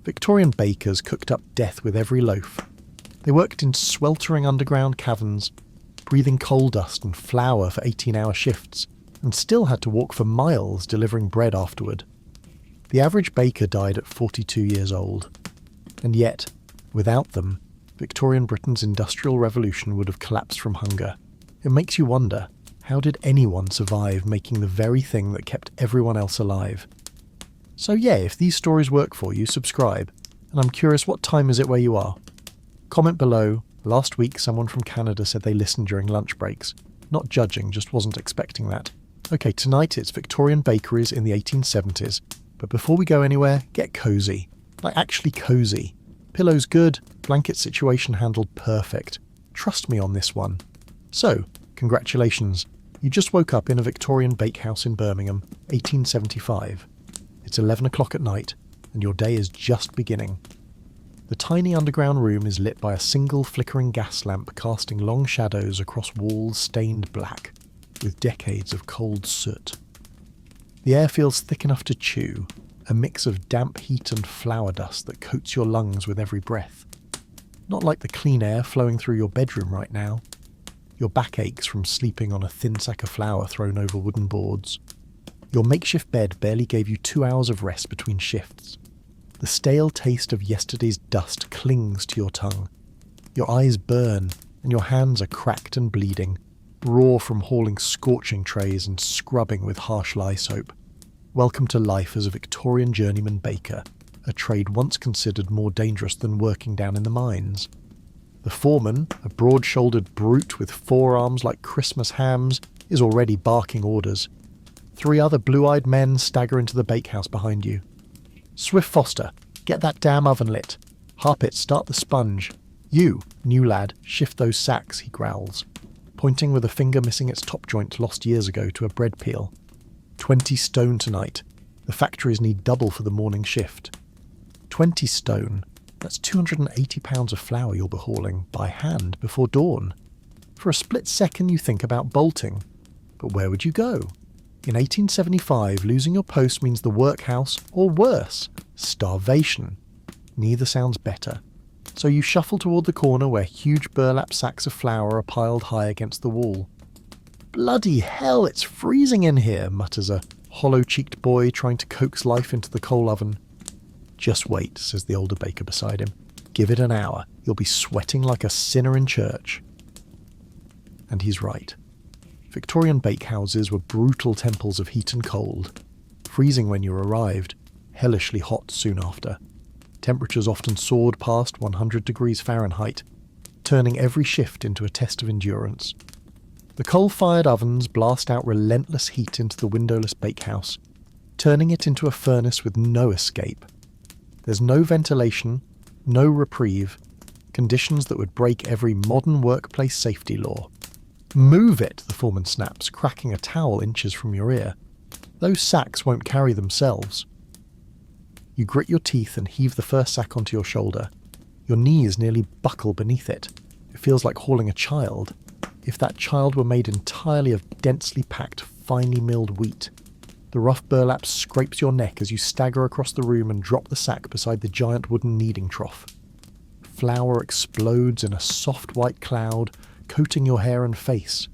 Victorian bakers cooked up death with every loaf. They worked in sweltering underground caverns, breathing coal dust and flour for 18-hour shifts, and still had to walk for miles delivering bread afterward. The average baker died at 42 years old. And yet, without them, Victorian Britain's Industrial Revolution would have collapsed from hunger. It makes you wonder, how did anyone survive making the very thing that kept everyone else alive? So yeah, if these stories work for you, subscribe. And I'm curious, what time is it where you are? Comment below. Last week someone from Canada said they listened during lunch breaks. Not judging, just wasn't expecting that. Okay, tonight it's Victorian bakeries in the 1870s. But before we go anywhere, get cosy. Like actually cosy. Pillows good, blanket situation handled perfect. Trust me on this one. So, congratulations. You just woke up in a Victorian bakehouse in Birmingham, 1875. It's 11 o'clock at night, and your day is just beginning. The tiny underground room is lit by a single flickering gas lamp casting long shadows across walls stained black, with decades of cold soot. The air feels thick enough to chew, a mix of damp heat and flour dust that coats your lungs with every breath. Not like the clean air flowing through your bedroom right now. Your back aches from sleeping on a thin sack of flour thrown over wooden boards. Your makeshift bed barely gave you 2 hours of rest between shifts. The stale taste of yesterday's dust clings to your tongue. Your eyes burn, and your hands are cracked and bleeding, raw from hauling scorching trays and scrubbing with harsh lye soap. Welcome to life as a Victorian journeyman baker, a trade once considered more dangerous than working down in the mines. The foreman, a broad-shouldered brute with forearms like Christmas hams, is already barking orders. 3 other blue-eyed men stagger into the bakehouse behind you. Swift Foster, get that damn oven lit. Harpit, start the sponge. You, new lad, shift those sacks, he growls, pointing with a finger missing its top joint lost years ago to a bread peel. 20 stone tonight. The factories need double for the morning shift. 20 stone. That's 280 pounds of flour you'll be hauling by hand before dawn. For a split second you think about bolting. But where would you go? In 1875, losing your post means the workhouse, or worse, starvation. Neither sounds better. So you shuffle toward the corner where huge burlap sacks of flour are piled high against the wall. Bloody hell, it's freezing in here, mutters a hollow-cheeked boy trying to coax life into the coal oven. Just wait, says the older baker beside him. Give it an hour. You'll be sweating like a sinner in church. And he's right. Victorian bakehouses were brutal temples of heat and cold. Freezing when you arrived, hellishly hot soon after. Temperatures often soared past 100 degrees Fahrenheit, turning every shift into a test of endurance. The coal-fired ovens blast out relentless heat into the windowless bakehouse, turning it into a furnace with no escape. There's no ventilation, no reprieve, conditions that would break every modern workplace safety law. Move it, the foreman snaps, cracking a towel inches from your ear. Those sacks won't carry themselves. You grit your teeth and heave the first sack onto your shoulder. Your knees nearly buckle beneath it. It feels like hauling a child. If that child were made entirely of densely packed, finely milled wheat. The rough burlap scrapes your neck as you stagger across the room and drop the sack beside the giant wooden kneading trough. Flour explodes in a soft white cloud, coating your hair and face.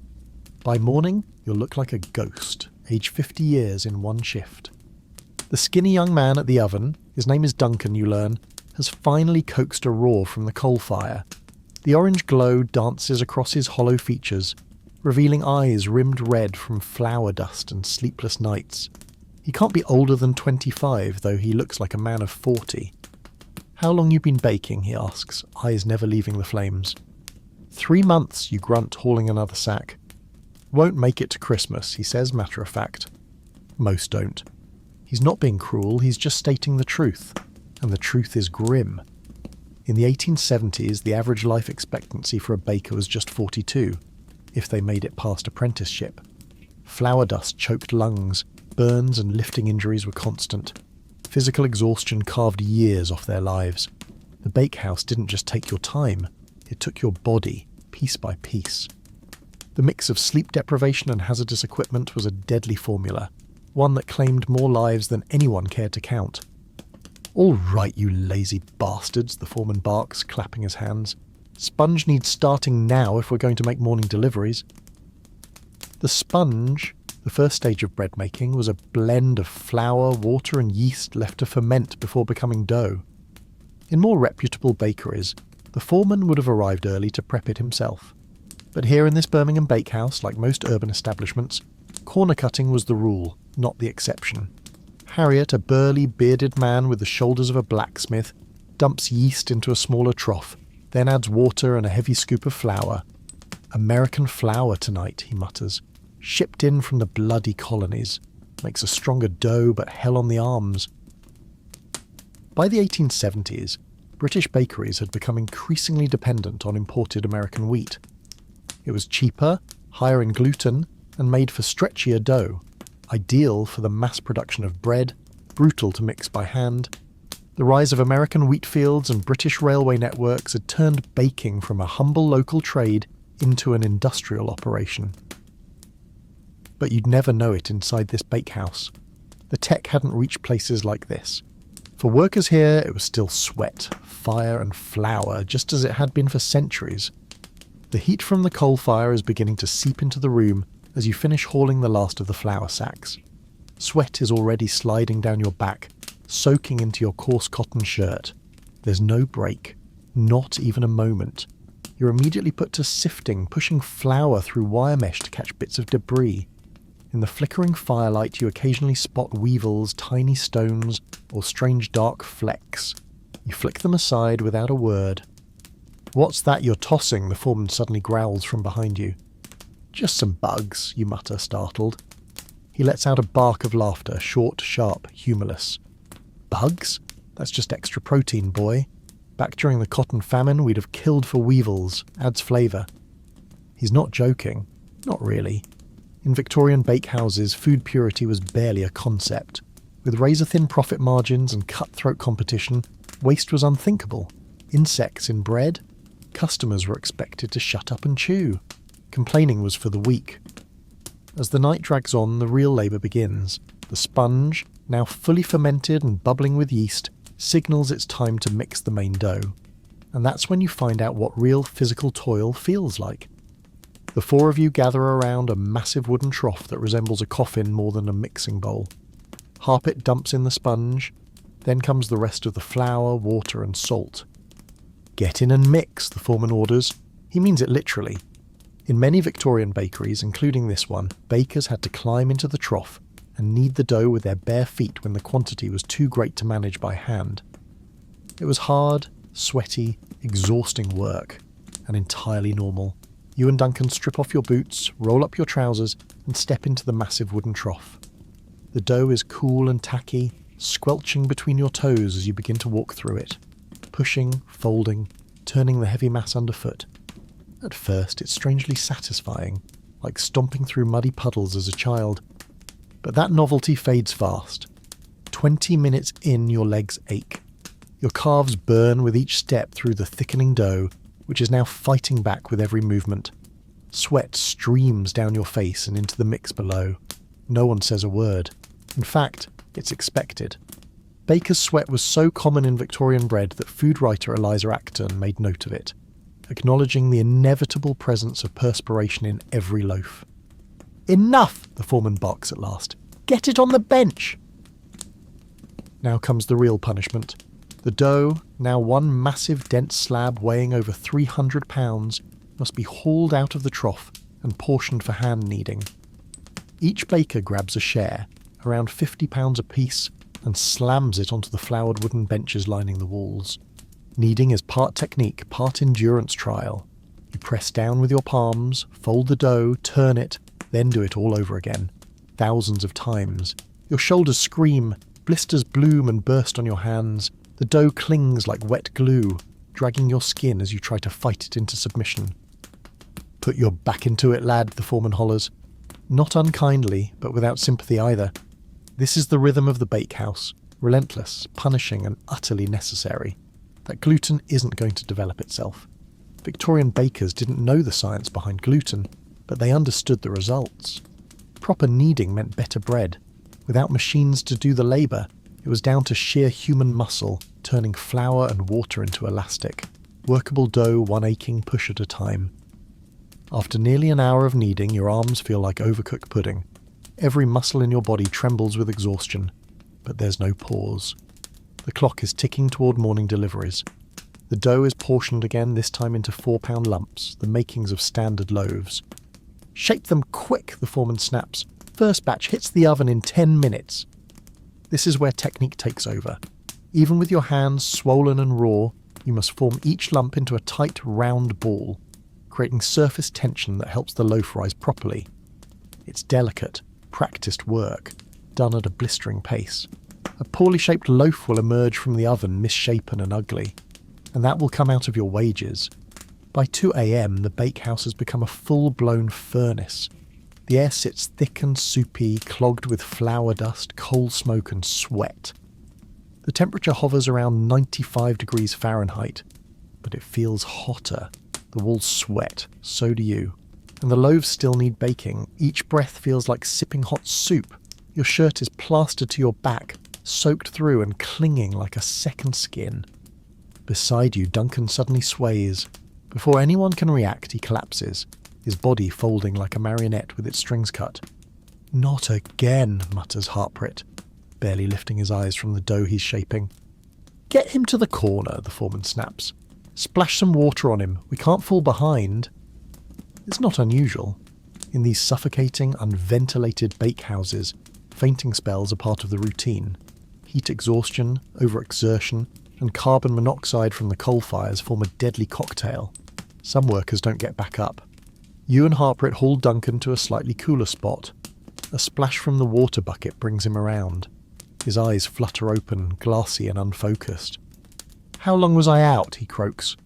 By morning, you'll look like a ghost, aged 50 years in one shift. The skinny young man at the oven, his name is Duncan, you learn, has finally coaxed a roar from the coal fire. The orange glow dances across his hollow features, revealing eyes rimmed red from flour dust and sleepless nights. He can't be older than 25, though he looks like a man of 40. How long you been baking, he asks, eyes never leaving the flames. 3 months, you grunt, hauling another sack. Won't make it to Christmas, he says, matter of fact. Most don't. He's not being cruel, he's just stating the truth. And the truth is grim. In the 1870s, the average life expectancy for a baker was just 42, if they made it past apprenticeship. Flour dust choked lungs, burns and lifting injuries were constant. Physical exhaustion carved years off their lives. The bakehouse didn't just take your time, it took your body, piece by piece. The mix of sleep deprivation and hazardous equipment was a deadly formula, one that claimed more lives than anyone cared to count. "All right, you lazy bastards," the foreman barks, clapping his hands. "Sponge needs starting now if we're going to make morning deliveries." The sponge, the first stage of bread making, was a blend of flour, water and yeast left to ferment before becoming dough. In more reputable bakeries, the foreman would have arrived early to prep it himself. But here in this Birmingham bakehouse, like most urban establishments, corner cutting was the rule, not the exception. Harriet, a burly, bearded man with the shoulders of a blacksmith, dumps yeast into a smaller trough, then adds water and a heavy scoop of flour. "American flour tonight," he mutters. "Shipped in from the bloody colonies. Makes a stronger dough, but hell on the arms." By the 1870s, British bakeries had become increasingly dependent on imported American wheat. It was cheaper, higher in gluten, and made for stretchier dough, ideal for the mass production of bread, brutal to mix by hand. The rise of American wheat fields and British railway networks had turned baking from a humble local trade into an industrial operation. But you'd never know it inside this bakehouse. The tech hadn't reached places like this. For workers here, it was still sweat, fire and flour, just as it had been for centuries. The heat from the coal fire is beginning to seep into the room as you finish hauling the last of the flour sacks. Sweat is already sliding down your back, soaking into your coarse cotton shirt. There's no break, not even a moment. You're immediately put to sifting, pushing flour through wire mesh to catch bits of debris. In the flickering firelight, you occasionally spot weevils, tiny stones, or strange dark flecks. You flick them aside without a word. "What's that you're tossing?" the foreman suddenly growls from behind you. "Just some bugs," you mutter, startled. He lets out a bark of laughter, short, sharp, humourless. "Bugs? That's just extra protein, boy. Back during the cotton famine, we'd have killed for weevils. Adds flavour." He's not joking. Not really. In Victorian bakehouses, food purity was barely a concept. With razor-thin profit margins and cutthroat competition, waste was unthinkable. Insects in bread? Customers were expected to shut up and chew. Complaining was for the weak. As the night drags on, the real labour begins. The sponge, now fully fermented and bubbling with yeast, signals it's time to mix the main dough. And that's when you find out what real physical toil feels like. The four of you gather around a massive wooden trough that resembles a coffin more than a mixing bowl. Harpit dumps in the sponge, then comes the rest of the flour, water and salt. "Get in and mix," the foreman orders. He means it literally. In many Victorian bakeries, including this one, bakers had to climb into the trough and knead the dough with their bare feet when the quantity was too great to manage by hand. It was hard, sweaty, exhausting work, and entirely normal. You and Duncan strip off your boots, roll up your trousers, and step into the massive wooden trough. The dough is cool and tacky, squelching between your toes as you begin to walk through it, pushing, folding, turning the heavy mass underfoot. At first, it's strangely satisfying, like stomping through muddy puddles as a child. But that novelty fades fast. 20 minutes in, your legs ache. Your calves burn with each step through the thickening dough, which is now fighting back with every movement. Sweat streams down your face and into the mix below. No one says a word. In fact, it's expected. Baker's sweat was so common in Victorian bread that food writer Eliza Acton made note of it, acknowledging the inevitable presence of perspiration in every loaf. "Enough!" the foreman barks at last. "Get it on the bench!" Now comes the real punishment. The dough, now one massive dense slab weighing over 300 pounds, must be hauled out of the trough and portioned for hand kneading. Each baker grabs a share, around 50 pounds apiece, and slams it onto the floured wooden benches lining the walls. Kneading is part technique, part endurance trial. You press down with your palms, fold the dough, turn it, then do it all over again. Thousands of times. Your shoulders scream, blisters bloom and burst on your hands. The dough clings like wet glue, dragging your skin as you try to fight it into submission. "Put your back into it, lad," the foreman hollers. Not unkindly, but without sympathy either. This is the rhythm of the bakehouse, relentless, punishing and utterly necessary. That gluten isn't going to develop itself. Victorian bakers didn't know the science behind gluten, but they understood the results. Proper kneading meant better bread. Without machines to do the labour, It was down to sheer human muscle, turning flour and water into elastic. Workable dough, one aching push at a time. After nearly an hour of kneading, your arms feel like overcooked pudding. Every muscle in your body trembles with exhaustion, but there's no pause. The clock is ticking toward morning deliveries. The dough is portioned again, this time into 4-pound lumps, the makings of standard loaves. "Shape them quick," the foreman snaps. "First batch hits the oven in 10 minutes. This is where technique takes over. Even with your hands swollen and raw, you must form each lump into a tight, round ball, creating surface tension that helps the loaf rise properly. It's delicate, practiced work, done at a blistering pace. A poorly shaped loaf will emerge from the oven misshapen and ugly, and that will come out of your wages. By 2 a.m, the bakehouse has become a full-blown furnace. The air sits thick and soupy, clogged with flour dust, coal smoke and sweat. The temperature hovers around 95 degrees Fahrenheit, but it feels hotter. The walls sweat, so do you. And the loaves still need baking. Each breath feels like sipping hot soup. Your shirt is plastered to your back, soaked through and clinging like a second skin. Beside you, Duncan suddenly sways. Before anyone can react, he collapses, his body folding like a marionette with its strings cut. "Not again," mutters Harpreet, barely lifting his eyes from the dough he's shaping. "Get him to the corner," the foreman snaps. "Splash some water on him. We can't fall behind." It's not unusual. In these suffocating, unventilated bakehouses, fainting spells are part of the routine. Heat exhaustion, overexertion, and carbon monoxide from the coal fires form a deadly cocktail. Some workers don't get back up. You and Harpreet haul Duncan to a slightly cooler spot. A splash from the water bucket brings him around. His eyes flutter open, glassy and unfocused. "How long was I out?" he croaks.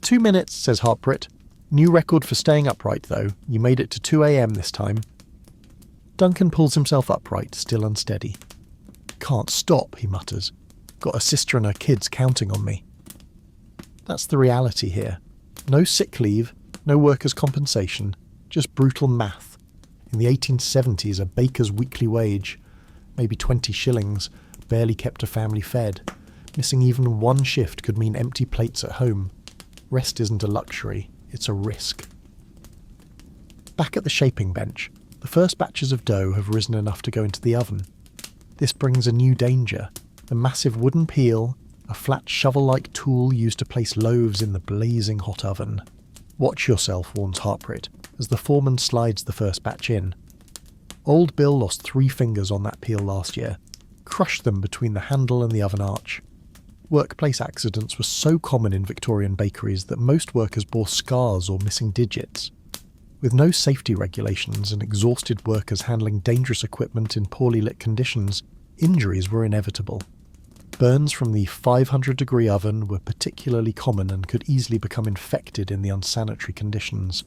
2 minutes, says Harpreet. "New record for staying upright, though. You made it to 2 a.m. this time." Duncan pulls himself upright, still unsteady. "Can't stop," he mutters. "Got a sister and her kids counting on me." That's the reality here. No sick leave, no workers' compensation, just brutal math. In the 1870s, a baker's weekly wage, maybe 20 shillings, barely kept a family fed. Missing even one shift could mean empty plates at home. Rest isn't a luxury, it's a risk. Back at the shaping bench, the first batches of dough have risen enough to go into the oven. This brings a new danger. The massive wooden peel, a flat shovel-like tool used to place loaves in the blazing hot oven. "Watch yourself," warns Harpreet, as the foreman slides the first batch in. Old Bill lost 3 fingers on that peel last year, crushed them between the handle and the oven arch. Workplace accidents were so common in Victorian bakeries that most workers bore scars or missing digits. With no safety regulations and exhausted workers handling dangerous equipment in poorly lit conditions, injuries were inevitable. Burns from the 500-degree oven were particularly common and could easily become infected in the unsanitary conditions.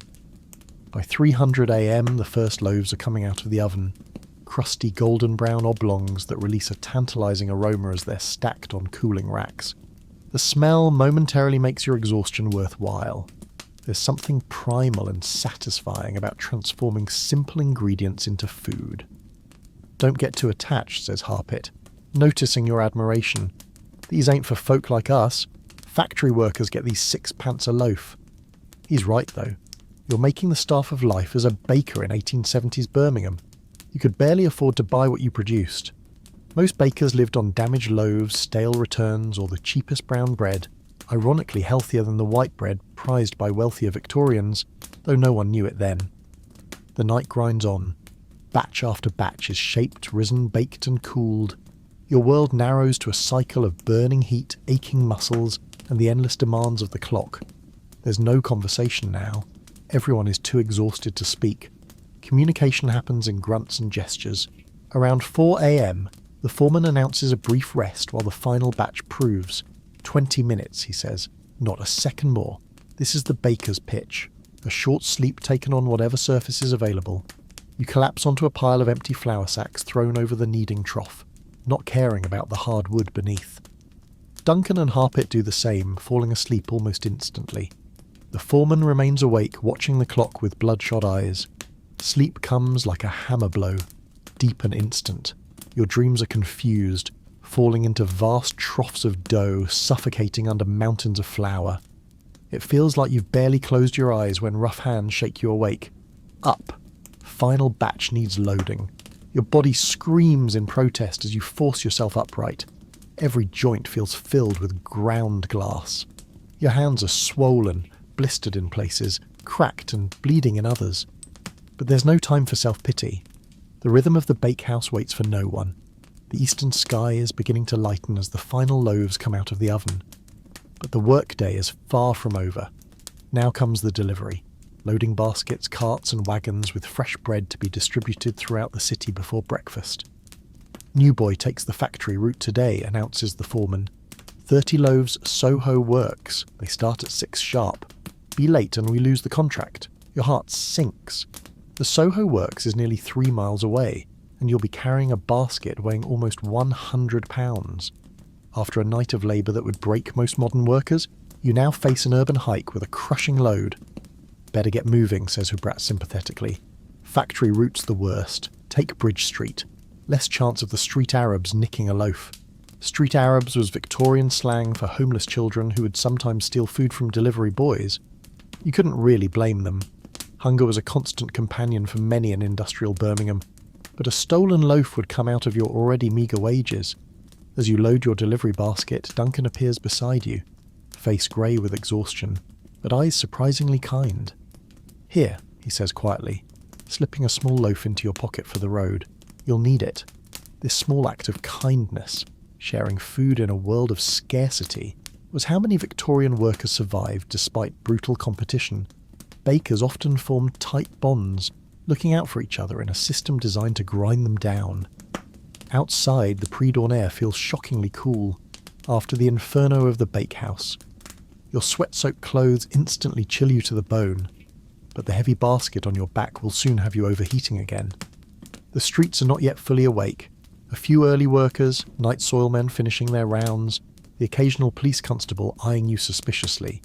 By 300 a.m, the first loaves are coming out of the oven, crusty golden brown oblongs that release a tantalizing aroma as they're stacked on cooling racks. The smell momentarily makes your exhaustion worthwhile. There's something primal and satisfying about transforming simple ingredients into food. "Don't get too attached," says Harpreet, noticing your admiration. "These ain't for folk like us. Factory workers get these 6 pence a loaf." He's right, though. You're making the staff of life as a baker in 1870s Birmingham. You could barely afford to buy what you produced. Most bakers lived on damaged loaves, stale returns, or the cheapest brown bread, ironically healthier than the white bread prized by wealthier Victorians, though no one knew it then. The night grinds on. Batch after batch is shaped, risen, baked and cooled. Your world narrows to a cycle of burning heat, aching muscles, and the endless demands of the clock. There's no conversation now. Everyone is too exhausted to speak. Communication happens in grunts and gestures. Around 4 a.m, the foreman announces a brief rest while the final batch proves. 20 minutes, he says. Not a second more. This is the baker's pitch. A short sleep taken on whatever surface is available. You collapse onto a pile of empty flour sacks thrown over the kneading trough, not caring about the hard wood beneath. Duncan and Harpreet do the same, falling asleep almost instantly. The foreman remains awake, watching the clock with bloodshot eyes. Sleep comes like a hammer blow, deep and instant. Your dreams are confused, falling into vast troughs of dough, suffocating under mountains of flour. It feels like you've barely closed your eyes when rough hands shake you awake. Up. Final batch needs loading. Your body screams in protest as you force yourself upright. Every joint feels filled with ground glass. Your hands are swollen, blistered in places, cracked and bleeding in others. But there's no time for self-pity. The rhythm of the bakehouse waits for no one. The eastern sky is beginning to lighten as the final loaves come out of the oven. But the workday is far from over. Now comes the delivery. Loading baskets, carts and wagons with fresh bread to be distributed throughout the city before breakfast. New boy takes the factory route today, announces the foreman. 30 loaves Soho works. They start at 6 sharp. Be late and we lose the contract. Your heart sinks. The Soho works is nearly 3 miles away, and you'll be carrying a basket weighing almost 100 pounds. After a night of labour that would break most modern workers, you now face an urban hike with a crushing load. Better get moving, says Hubrat sympathetically. Factory route's the worst. Take Bridge Street. Less chance of the street Arabs nicking a loaf. Street Arabs was Victorian slang for homeless children who would sometimes steal food from delivery boys. You couldn't really blame them. Hunger was a constant companion for many in industrial Birmingham, but a stolen loaf would come out of your already meagre wages. As you load your delivery basket, Duncan appears beside you, face grey with exhaustion, but eyes surprisingly kind. Here, he says quietly, slipping a small loaf into your pocket for the road. You'll need it. This small act of kindness, sharing food in a world of scarcity, was how many Victorian workers survived despite brutal competition. Bakers often formed tight bonds, looking out for each other in a system designed to grind them down. Outside, the pre-dawn air feels shockingly cool, after the inferno of the bakehouse. Your sweat-soaked clothes instantly chill you to the bone, but the heavy basket on your back will soon have you overheating again. The streets are not yet fully awake. A few early workers, night soilmen finishing their rounds, the occasional police constable eyeing you suspiciously.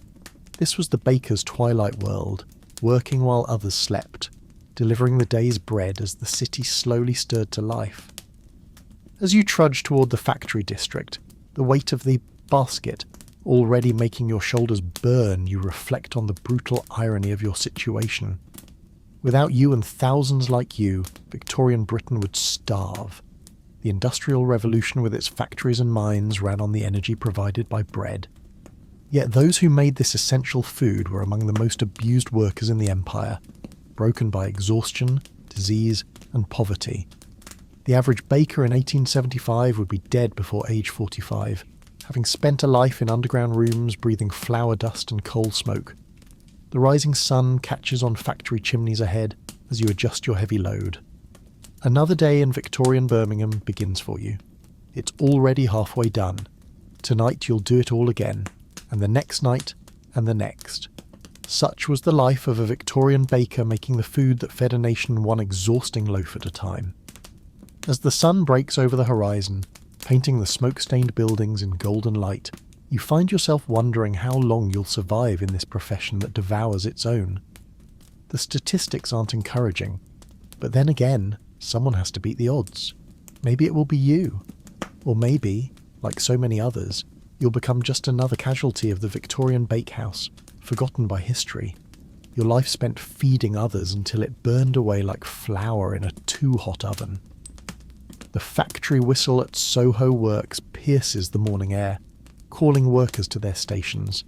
This was the baker's twilight world, working while others slept, delivering the day's bread as the city slowly stirred to life. As you trudge toward the factory district, the weight of the basket already making your shoulders burn, you reflect on the brutal irony of your situation. Without you and thousands like you, Victorian Britain would starve. The Industrial Revolution with its factories and mines ran on the energy provided by bread. Yet those who made this essential food were among the most abused workers in the empire, broken by exhaustion, disease, and poverty. The average baker in 1875 would be dead before age 45, having spent a life in underground rooms breathing flour dust and coal smoke. The rising sun catches on factory chimneys ahead as you adjust your heavy load. Another day in Victorian Birmingham begins for you. It's already halfway done. Tonight you'll do it all again, and the next night, and the next. Such was the life of a Victorian baker making the food that fed a nation one exhausting loaf at a time. As the sun breaks over the horizon, painting the smoke-stained buildings in golden light, you find yourself wondering how long you'll survive in this profession that devours its own. The statistics aren't encouraging, but then again, someone has to beat the odds. Maybe it will be you. Or maybe, like so many others, you'll become just another casualty of the Victorian bakehouse, forgotten by history. Your life spent feeding others until it burned away like flour in a too-hot oven. The factory whistle at Soho Works pierces the morning air, calling workers to their stations.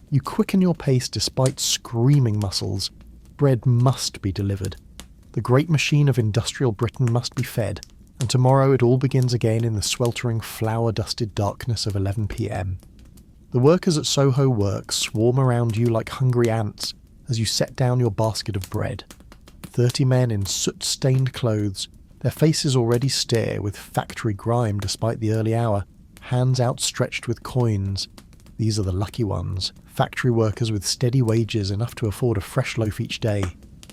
You quicken your pace despite screaming muscles. Bread must be delivered. The great machine of industrial Britain must be fed, and tomorrow it all begins again in the sweltering, flour-dusted darkness of 11 p.m. The workers at Soho Works swarm around you like hungry ants as you set down your basket of bread. 30 men in soot-stained clothes, their faces already stare with factory grime despite the early hour, hands outstretched with coins. These are the lucky ones, factory workers with steady wages enough to afford a fresh loaf each day.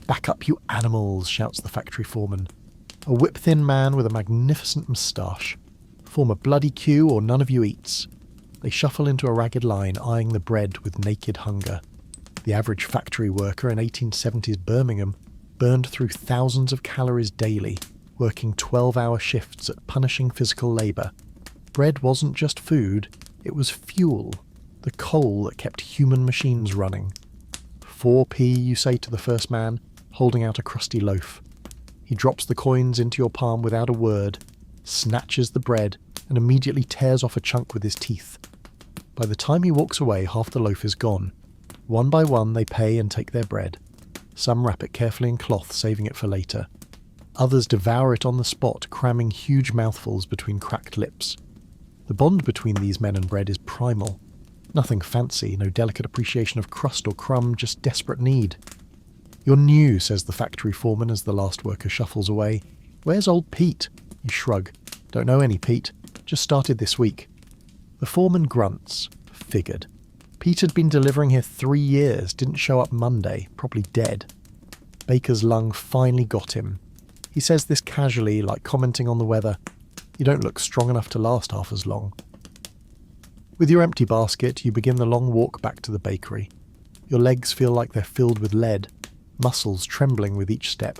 "Back up, you animals," shouts the factory foreman. A whip-thin man with a magnificent moustache. "Form a bloody queue or none of you eats." They shuffle into a ragged line, eyeing the bread with naked hunger. The average factory worker in 1870s Birmingham burned through thousands of calories daily, working 12-hour shifts at punishing physical labour. Bread wasn't just food, it was fuel, the coal that kept human machines running. 4p, you say to the first man, holding out a crusty loaf. He drops the coins into your palm without a word, snatches the bread, and immediately tears off a chunk with his teeth. By the time he walks away, half the loaf is gone. One by one, they pay and take their bread. Some wrap it carefully in cloth, saving it for later. Others devour it on the spot, cramming huge mouthfuls between cracked lips. The bond between these men and bread is primal. Nothing fancy, no delicate appreciation of crust or crumb, just desperate need. "You're new," says the factory foreman as the last worker shuffles away. "Where's old Pete?" You shrug. "Don't know any Pete. Just started this week." The foreman grunts. Figured. Pete had been delivering here 3 years, didn't show up Monday, probably dead. Baker's lung finally got him. He says this casually, like commenting on the weather. "You don't look strong enough to last half as long." With your empty basket, you begin the long walk back to the bakery. Your legs feel like they're filled with lead, muscles trembling with each step.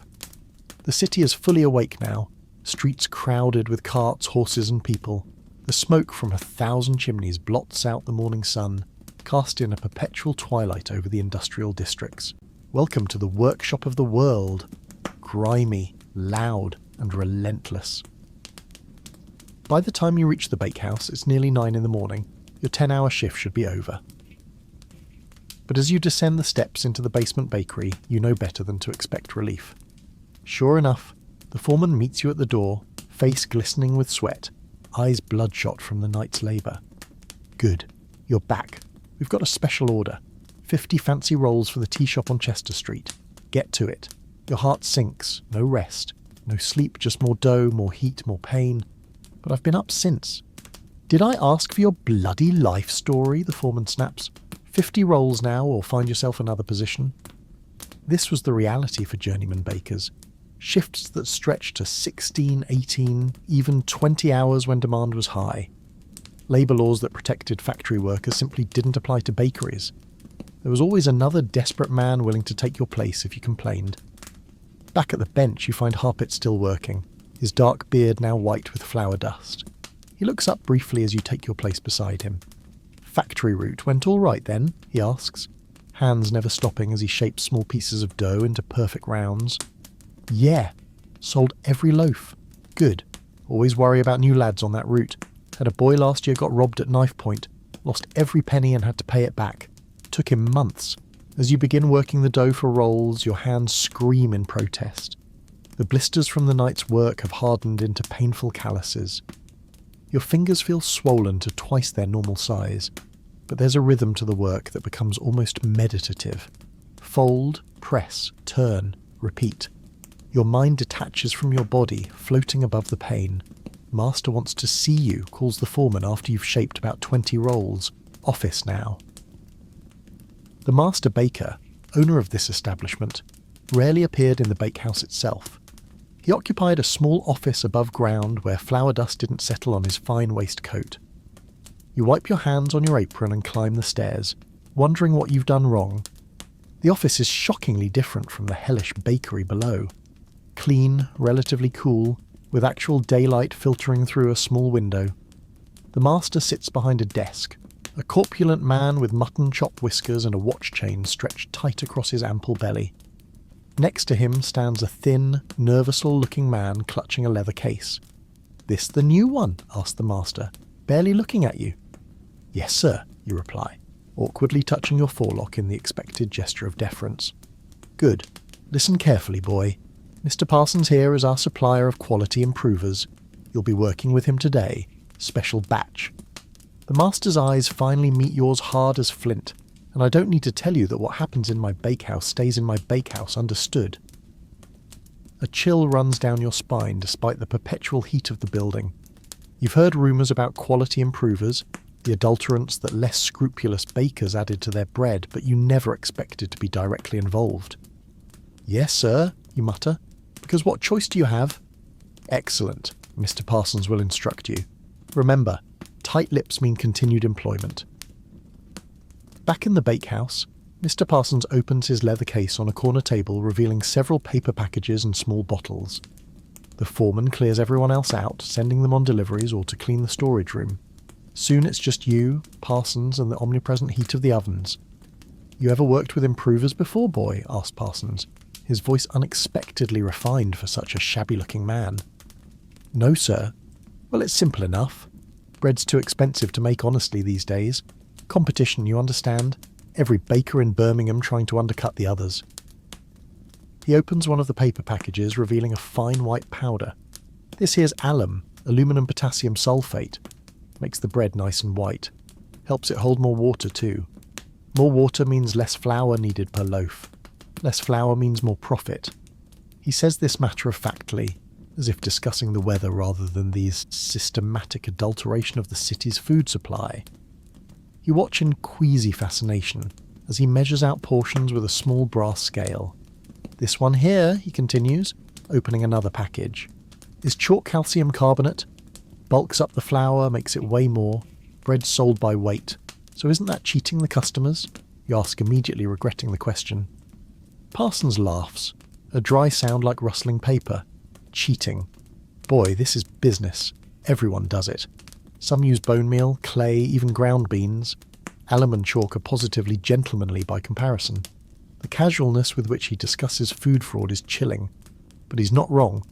The city is fully awake now, streets crowded with carts, horses and people. The smoke from 1,000 chimneys blots out the morning sun, casting a perpetual twilight over the industrial districts. Welcome to the workshop of the world. Grimy, loud and relentless. By the time you reach the bakehouse, it's nearly 9 in the morning. Your 10-hour shift should be over. But as you descend the steps into the basement bakery, you know better than to expect relief. Sure enough, the foreman meets you at the door, face glistening with sweat, eyes bloodshot from the night's labour. "Good. You're back. We've got a special order. 50 fancy rolls for the tea shop on Chester Street. Get to it." Your heart sinks. No rest. No sleep, just more dough, more heat, more pain. "But I've been up since." "Did I ask for your bloody life story?" the foreman snaps. 50 rolls now, or find yourself another position. This was the reality for journeyman bakers. Shifts that stretched to 16, 18, even 20 hours when demand was high. Labour laws that protected factory workers simply didn't apply to bakeries. There was always another desperate man willing to take your place if you complained. Back at the bench, you find Harpit still working, his dark beard now white with flour dust. He looks up briefly as you take your place beside him. "Factory route went all right then?" he asks, hands never stopping as he shapes small pieces of dough into perfect rounds. "Yeah, sold every loaf. Good. Always worry about new lads on that route. Had a boy last year got robbed at knife point, lost every penny and had to pay it back. Took him months. As you begin working the dough for rolls, your hands scream in protest. The blisters from the night's work have hardened into painful calluses. Your fingers feel swollen to twice their normal size, but there's a rhythm to the work that becomes almost meditative. Fold, press, turn, repeat. Your mind detaches from your body, floating above the pain. "Master wants to see you," calls the foreman after you've shaped about 20 rolls. "Office now." The master baker, owner of this establishment, rarely appeared in the bakehouse itself. He occupied a small office above ground where flour dust didn't settle on his fine waistcoat. You wipe your hands on your apron and climb the stairs, wondering what you've done wrong. The office is shockingly different from the hellish bakery below. Clean, relatively cool, with actual daylight filtering through a small window. The master sits behind a desk, a corpulent man with mutton chop whiskers and a watch chain stretched tight across his ample belly. Next to him stands a thin, nervous-looking man clutching a leather case. "This the new one?" asks the master, barely looking at you. "Yes, sir," you reply, awkwardly touching your forelock in the expected gesture of deference. "Good. Listen carefully, boy. Mr. Parsons here is our supplier of quality improvers. You'll be working with him today. Special batch." The master's eyes finally meet yours hard as flint, and I don't need to tell you that what happens in my bakehouse stays in my bakehouse, understood. A chill runs down your spine despite the perpetual heat of the building. You've heard rumours about quality improvers, the adulterants that less scrupulous bakers added to their bread, but you never expected to be directly involved. "Yes, sir," you mutter, "because what choice do you have?" "Excellent," Mr. Parsons will instruct you. "Remember, tight lips mean continued employment." Back in the bakehouse, Mr. Parsons opens his leather case on a corner table, revealing several paper packages and small bottles. The foreman clears everyone else out, sending them on deliveries or to clean the storage room. Soon it's just you, Parsons, and the omnipresent heat of the ovens. "You ever worked with improvers before, boy?" asked Parsons, his voice unexpectedly refined for such a shabby-looking man. "No, sir." "Well, it's simple enough. Bread's too expensive to make honestly these days. Competition, you understand? Every baker in Birmingham trying to undercut the others." He opens one of the paper packages, revealing a fine white powder. "This here's alum, aluminum potassium sulfate. Makes the bread nice and white. Helps it hold more water too. More water means less flour needed per loaf. Less flour means more profit." He says this matter-of-factly, as if discussing the weather rather than the systematic adulteration of the city's food supply. You watch in queasy fascination as he measures out portions with a small brass scale. "This one here," he continues, opening another package, "is chalk calcium carbonate. Bulks up the flour, makes it weigh more. Bread's sold by weight. So isn't that cheating the customers?" You ask, immediately regretting the question. Parsons laughs, a dry sound like rustling paper. "Cheating. Boy, this is business. Everyone does it. Some use bone meal, clay, even ground beans. Alum and chalk are positively gentlemanly by comparison." The casualness with which he discusses food fraud is chilling. But he's not wrong.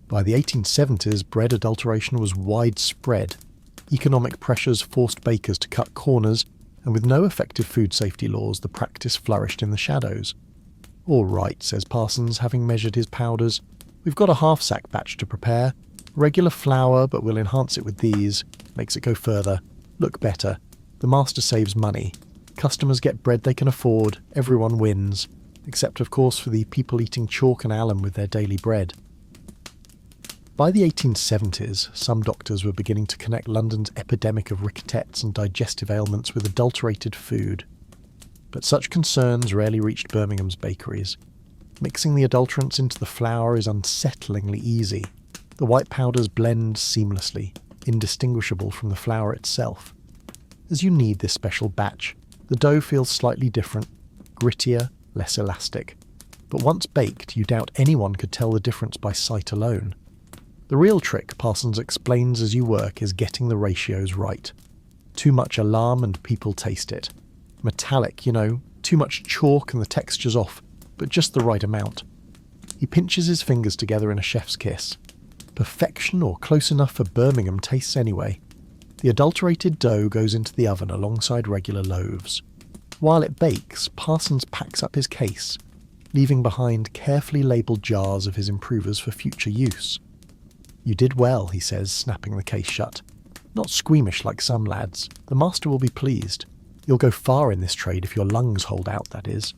By the 1870s, bread adulteration was widespread. Economic pressures forced bakers to cut corners, and with no effective food safety laws, the practice flourished in the shadows. "All right," says Parsons, having measured his powders. "We've got a half-sack batch to prepare. Regular flour, but we'll enhance it with these. Makes it go further. Look better. The master saves money. Customers get bread they can afford. Everyone wins. Except, of course, for the people eating chalk and alum with their daily bread." By the 1870s, some doctors were beginning to connect London's epidemic of ricketts and digestive ailments with adulterated food. But such concerns rarely reached Birmingham's bakeries. Mixing the adulterants into the flour is unsettlingly easy. The white powders blend seamlessly, indistinguishable from the flour itself. As you knead this special batch, the dough feels slightly different, grittier, less elastic. But once baked, you doubt anyone could tell the difference by sight alone. The real trick, Parsons explains as you work, is getting the ratios right. Too much alarm and people taste it. Metallic, too much chalk and the texture's off, but just the right amount. He pinches his fingers together in a chef's kiss. Perfection, or close enough for Birmingham tastes anyway. The adulterated dough goes into the oven alongside regular loaves. While it bakes, Parsons packs up his case, leaving behind carefully labelled jars of his improvers for future use. "You did well," he says, snapping the case shut. "Not squeamish like some lads. The master will be pleased. You'll go far in this trade if your lungs hold out, that is."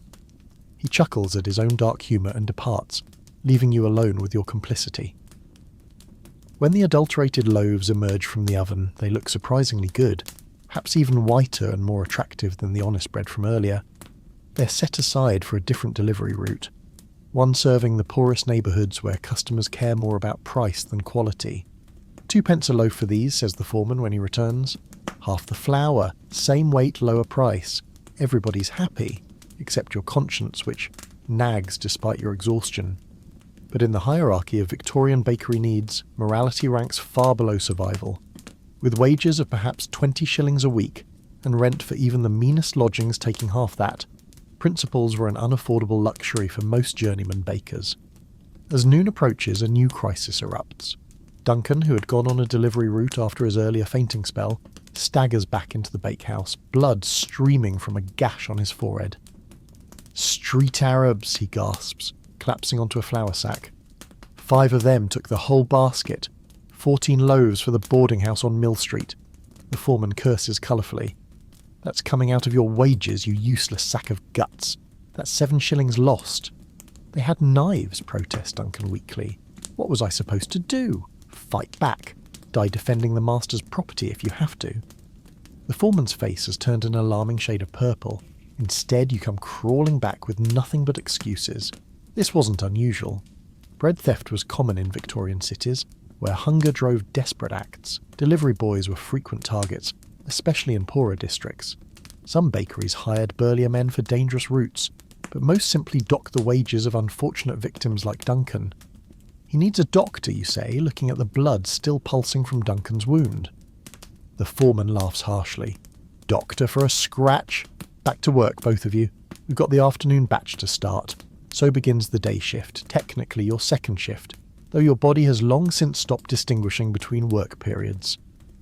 He chuckles at his own dark humour and departs, leaving you alone with your complicity. When the adulterated loaves emerge from the oven, they look surprisingly good, perhaps even whiter and more attractive than the honest bread from earlier. They're set aside for a different delivery route, one serving the poorest neighbourhoods where customers care more about price than quality. "2 pence a loaf for these," says the foreman when he returns. "Half the flour, same weight, lower price. Everybody's happy, except your conscience, which nags despite your exhaustion." But in the hierarchy of Victorian bakery needs, morality ranks far below survival. With wages of perhaps 20 shillings a week, and rent for even the meanest lodgings taking half that, principles were an unaffordable luxury for most journeyman bakers. As noon approaches, a new crisis erupts. Duncan, who had gone on a delivery route after his earlier fainting spell, staggers back into the bakehouse, blood streaming from a gash on his forehead. "Street Arabs," he gasps, collapsing onto a flour sack. 5 of them took the whole basket. 14 loaves for the boarding house on Mill Street. The foreman curses colourfully. "That's coming out of your wages, you useless sack of guts. That's 7 shillings lost." "They had knives," protests Duncan weakly. "What was I supposed to do? Fight back. Die defending the master's property if you have to." The foreman's face has turned an alarming shade of purple. Instead, you come crawling back with nothing but excuses. This wasn't unusual. Bread theft was common in Victorian cities, where hunger drove desperate acts. Delivery boys were frequent targets, especially in poorer districts. Some bakeries hired burlier men for dangerous routes, but most simply docked the wages of unfortunate victims like Duncan. He needs a doctor, you say, looking at the blood still pulsing from Duncan's wound. The foreman laughs harshly. Doctor for a scratch? Back to work, both of you. We've got the afternoon batch to start. So begins the day shift, technically your second shift, though your body has long since stopped distinguishing between work periods.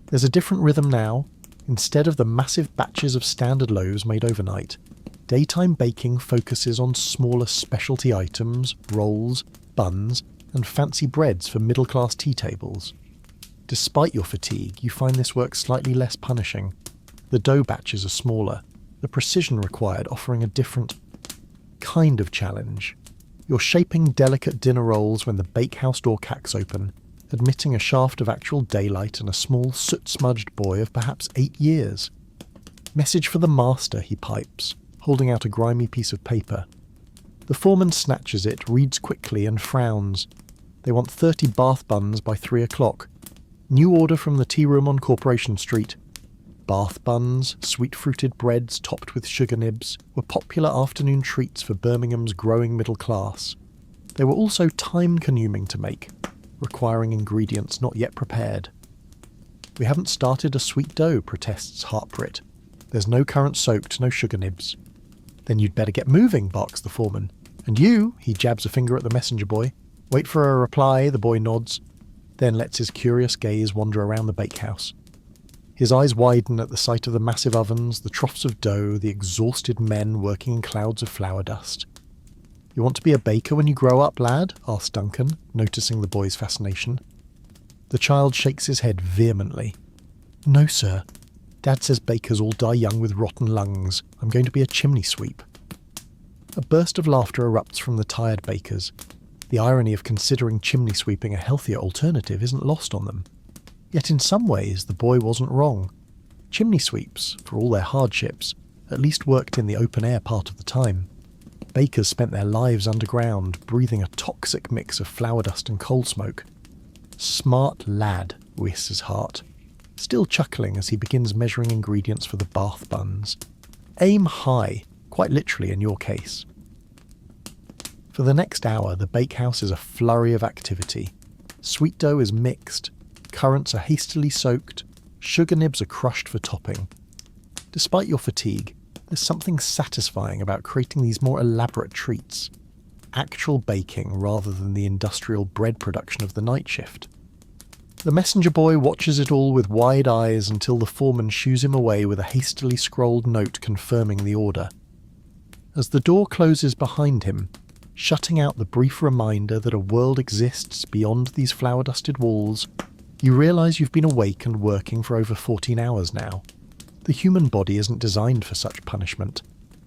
There's a different rhythm now. Instead of the massive batches of standard loaves made overnight, daytime baking focuses on smaller specialty items, rolls, buns, and fancy breads for middle-class tea tables. Despite your fatigue, you find this work slightly less punishing. The dough batches are smaller, the precision required offering a different kind of challenge. You're shaping delicate dinner rolls when the bakehouse door cracks open, admitting a shaft of actual daylight and a small soot-smudged boy of perhaps 8 years. Message for the master, he pipes, holding out a grimy piece of paper. The foreman snatches it, reads quickly and frowns. They want 30 bath buns by 3 o'clock. New order from the tea room on Corporation Street. Bath buns, sweet-fruited breads topped with sugar nibs, were popular afternoon treats for Birmingham's growing middle class. They were also time-consuming to make, requiring ingredients not yet prepared. We haven't started a sweet dough, protests Hartbrit. There's no currant soaked, no sugar nibs. Then you'd better get moving, barks the foreman. And you, he jabs a finger at the messenger boy. Wait for a reply, the boy nods, then lets his curious gaze wander around the bakehouse. His eyes widen at the sight of the massive ovens, the troughs of dough, the exhausted men working in clouds of flour dust. You want to be a baker when you grow up, lad? Asks Duncan, noticing the boy's fascination. The child shakes his head vehemently. No, sir. Dad says bakers all die young with rotten lungs. I'm going to be a chimney sweep. A burst of laughter erupts from the tired bakers. The irony of considering chimney sweeping a healthier alternative isn't lost on them. Yet in some ways the boy wasn't wrong. Chimney sweeps, for all their hardships, at least worked in the open air part of the time. Bakers spent their lives underground, breathing a toxic mix of flour dust and coal smoke. Smart lad, whisks his heart, still chuckling as he begins measuring ingredients for the bath buns. Aim high, quite literally in your case. For the next hour, the bakehouse is a flurry of activity. Sweet dough is mixed, currants are hastily soaked, sugar nibs are crushed for topping. Despite your fatigue, there's something satisfying about creating these more elaborate treats. Actual baking rather than the industrial bread production of the night shift. The messenger boy watches it all with wide eyes until the foreman shoos him away with a hastily scrolled note confirming the order. As the door closes behind him, shutting out the brief reminder that a world exists beyond these flour-dusted walls, you realise you've been awake and working for over 14 hours now. The human body isn't designed for such punishment.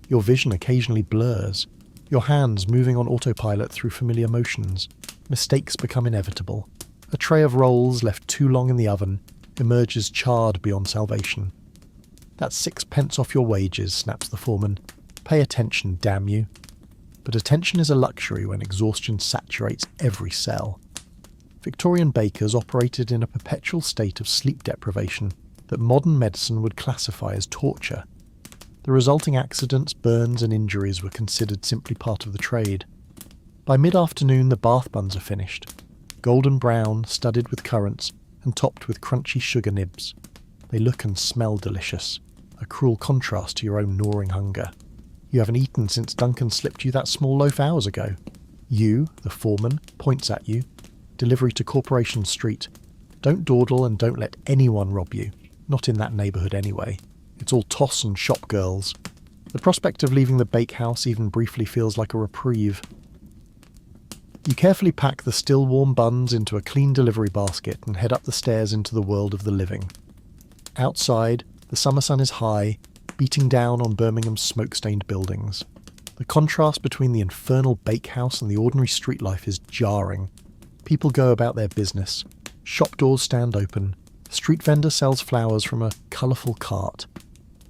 Your vision occasionally blurs, your hands moving on autopilot through familiar motions. Mistakes become inevitable. A tray of rolls left too long in the oven emerges charred beyond salvation. That's 6 pence off your wages, snaps the foreman. Pay attention, damn you. But attention is a luxury when exhaustion saturates every cell. Victorian bakers operated in a perpetual state of sleep deprivation that modern medicine would classify as torture. The resulting accidents, burns and injuries were considered simply part of the trade. By mid-afternoon the bath buns are finished, golden brown, studded with currants and topped with crunchy sugar nibs. They look and smell delicious, a cruel contrast to your own gnawing hunger. You haven't eaten since Duncan slipped you that small loaf hours ago. You, the foreman, points at you. Delivery to Corporation Street. Don't dawdle and don't let anyone rob you. Not in that neighbourhood anyway. It's all toss and shop girls. The prospect of leaving the bakehouse even briefly feels like a reprieve. You carefully pack the still warm buns into a clean delivery basket and head up the stairs into the world of the living. Outside, the summer sun is high, beating down on Birmingham's smoke-stained buildings. The contrast between the infernal bakehouse and the ordinary street life is jarring. People go about their business. Shop doors stand open. Street vendor sells flowers from a colourful cart.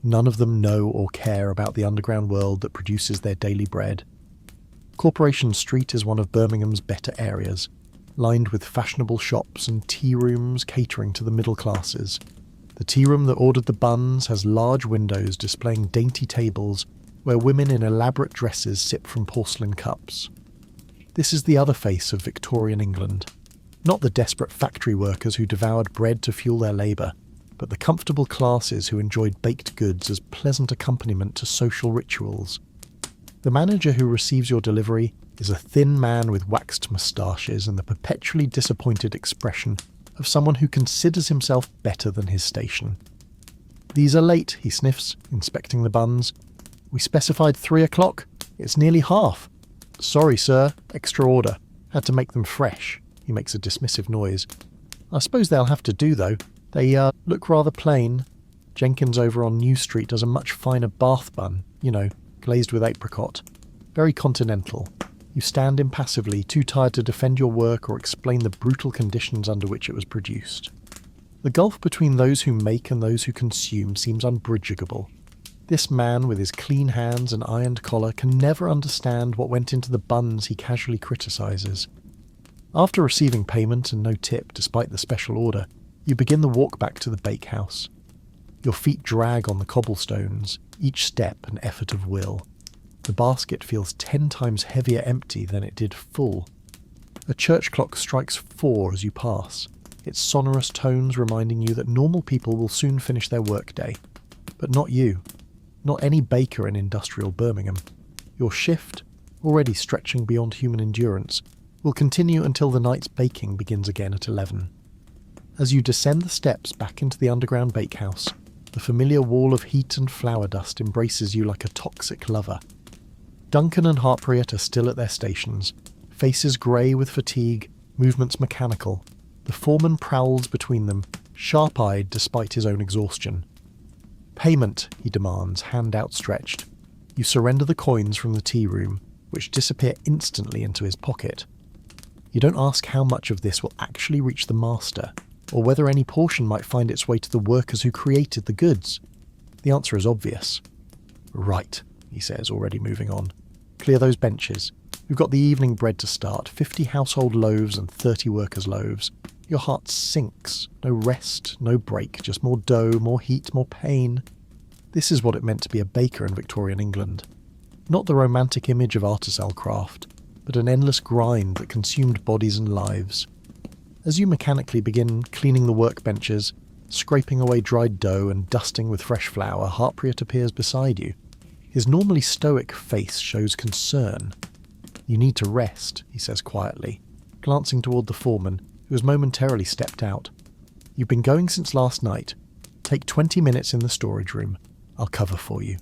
None of them know or care about the underground world that produces their daily bread. Corporation Street is one of Birmingham's better areas, lined with fashionable shops and tea rooms catering to the middle classes. The tea room that ordered the buns has large windows displaying dainty tables where women in elaborate dresses sip from porcelain cups. This is the other face of Victorian England. Not the desperate factory workers who devoured bread to fuel their labour, but the comfortable classes who enjoyed baked goods as pleasant accompaniment to social rituals. The manager who receives your delivery is a thin man with waxed moustaches and the perpetually disappointed expression of someone who considers himself better than his station. "These are late," he sniffs, inspecting the buns. "We specified 3 o'clock. It's nearly half." "Sorry, sir. Extra order. Had to make them fresh." He makes a dismissive noise. "I suppose they'll have to do, though. They, look rather plain." Jenkins over on New Street does a much finer Bath bun, glazed with apricot. Very continental. You stand impassively, too tired to defend your work or explain the brutal conditions under which it was produced. The gulf between those who make and those who consume seems unbridgeable. This man with his clean hands and ironed collar can never understand what went into the buns he casually criticises. After receiving payment and no tip despite the special order, you begin the walk back to the bakehouse. Your feet drag on the cobblestones, each step an effort of will. The basket feels 10 times heavier empty than it did full. A church clock strikes 4 as you pass, its sonorous tones reminding you that normal people will soon finish their workday. But not you. Not any baker in industrial Birmingham. Your shift, already stretching beyond human endurance, will continue until the night's baking begins again at 11. As you descend the steps back into the underground bakehouse, the familiar wall of heat and flour dust embraces you like a toxic lover. Duncan and Harpreet are still at their stations, faces grey with fatigue, movements mechanical. The foreman prowls between them, sharp-eyed despite his own exhaustion. "Payment," he demands, hand outstretched. You surrender the coins from the tea room, which disappear instantly into his pocket. You don't ask how much of this will actually reach the master, or whether any portion might find its way to the workers who created the goods. The answer is obvious. "Right," he says, already moving on. "Clear those benches. We've got the evening bread to start, 50 household loaves and 30 workers' loaves." Your heart sinks. No rest, no break, just more dough, more heat, more pain. This is what it meant to be a baker in Victorian England. Not the romantic image of artisan craft, but an endless grind that consumed bodies and lives. As you mechanically begin cleaning the workbenches, scraping away dried dough and dusting with fresh flour, Harpreet appears beside you. His normally stoic face shows concern. "You need to rest," he says quietly, glancing toward the foreman, who has momentarily stepped out. "You've been going since last night. Take 20 minutes in the storage room. I'll cover for you."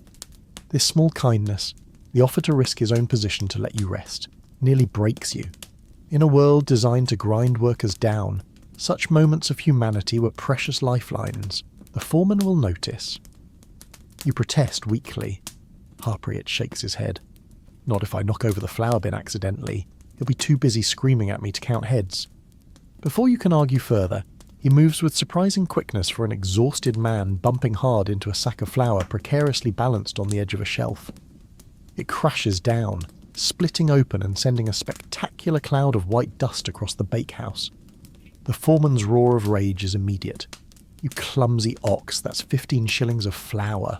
This small kindness, the offer to risk his own position to let you rest, nearly breaks you. In a world designed to grind workers down, such moments of humanity were precious lifelines. The foreman will notice. You protest weakly. Harpreet shakes his head. "Not if I knock over the flour bin accidentally. He'll be too busy screaming at me to count heads." Before you can argue further, he moves with surprising quickness for an exhausted man bumping hard into a sack of flour precariously balanced on the edge of a shelf. It crashes down, splitting open and sending a spectacular cloud of white dust across the bakehouse. The foreman's roar of rage is immediate. "You clumsy ox, that's 15 shillings of flour."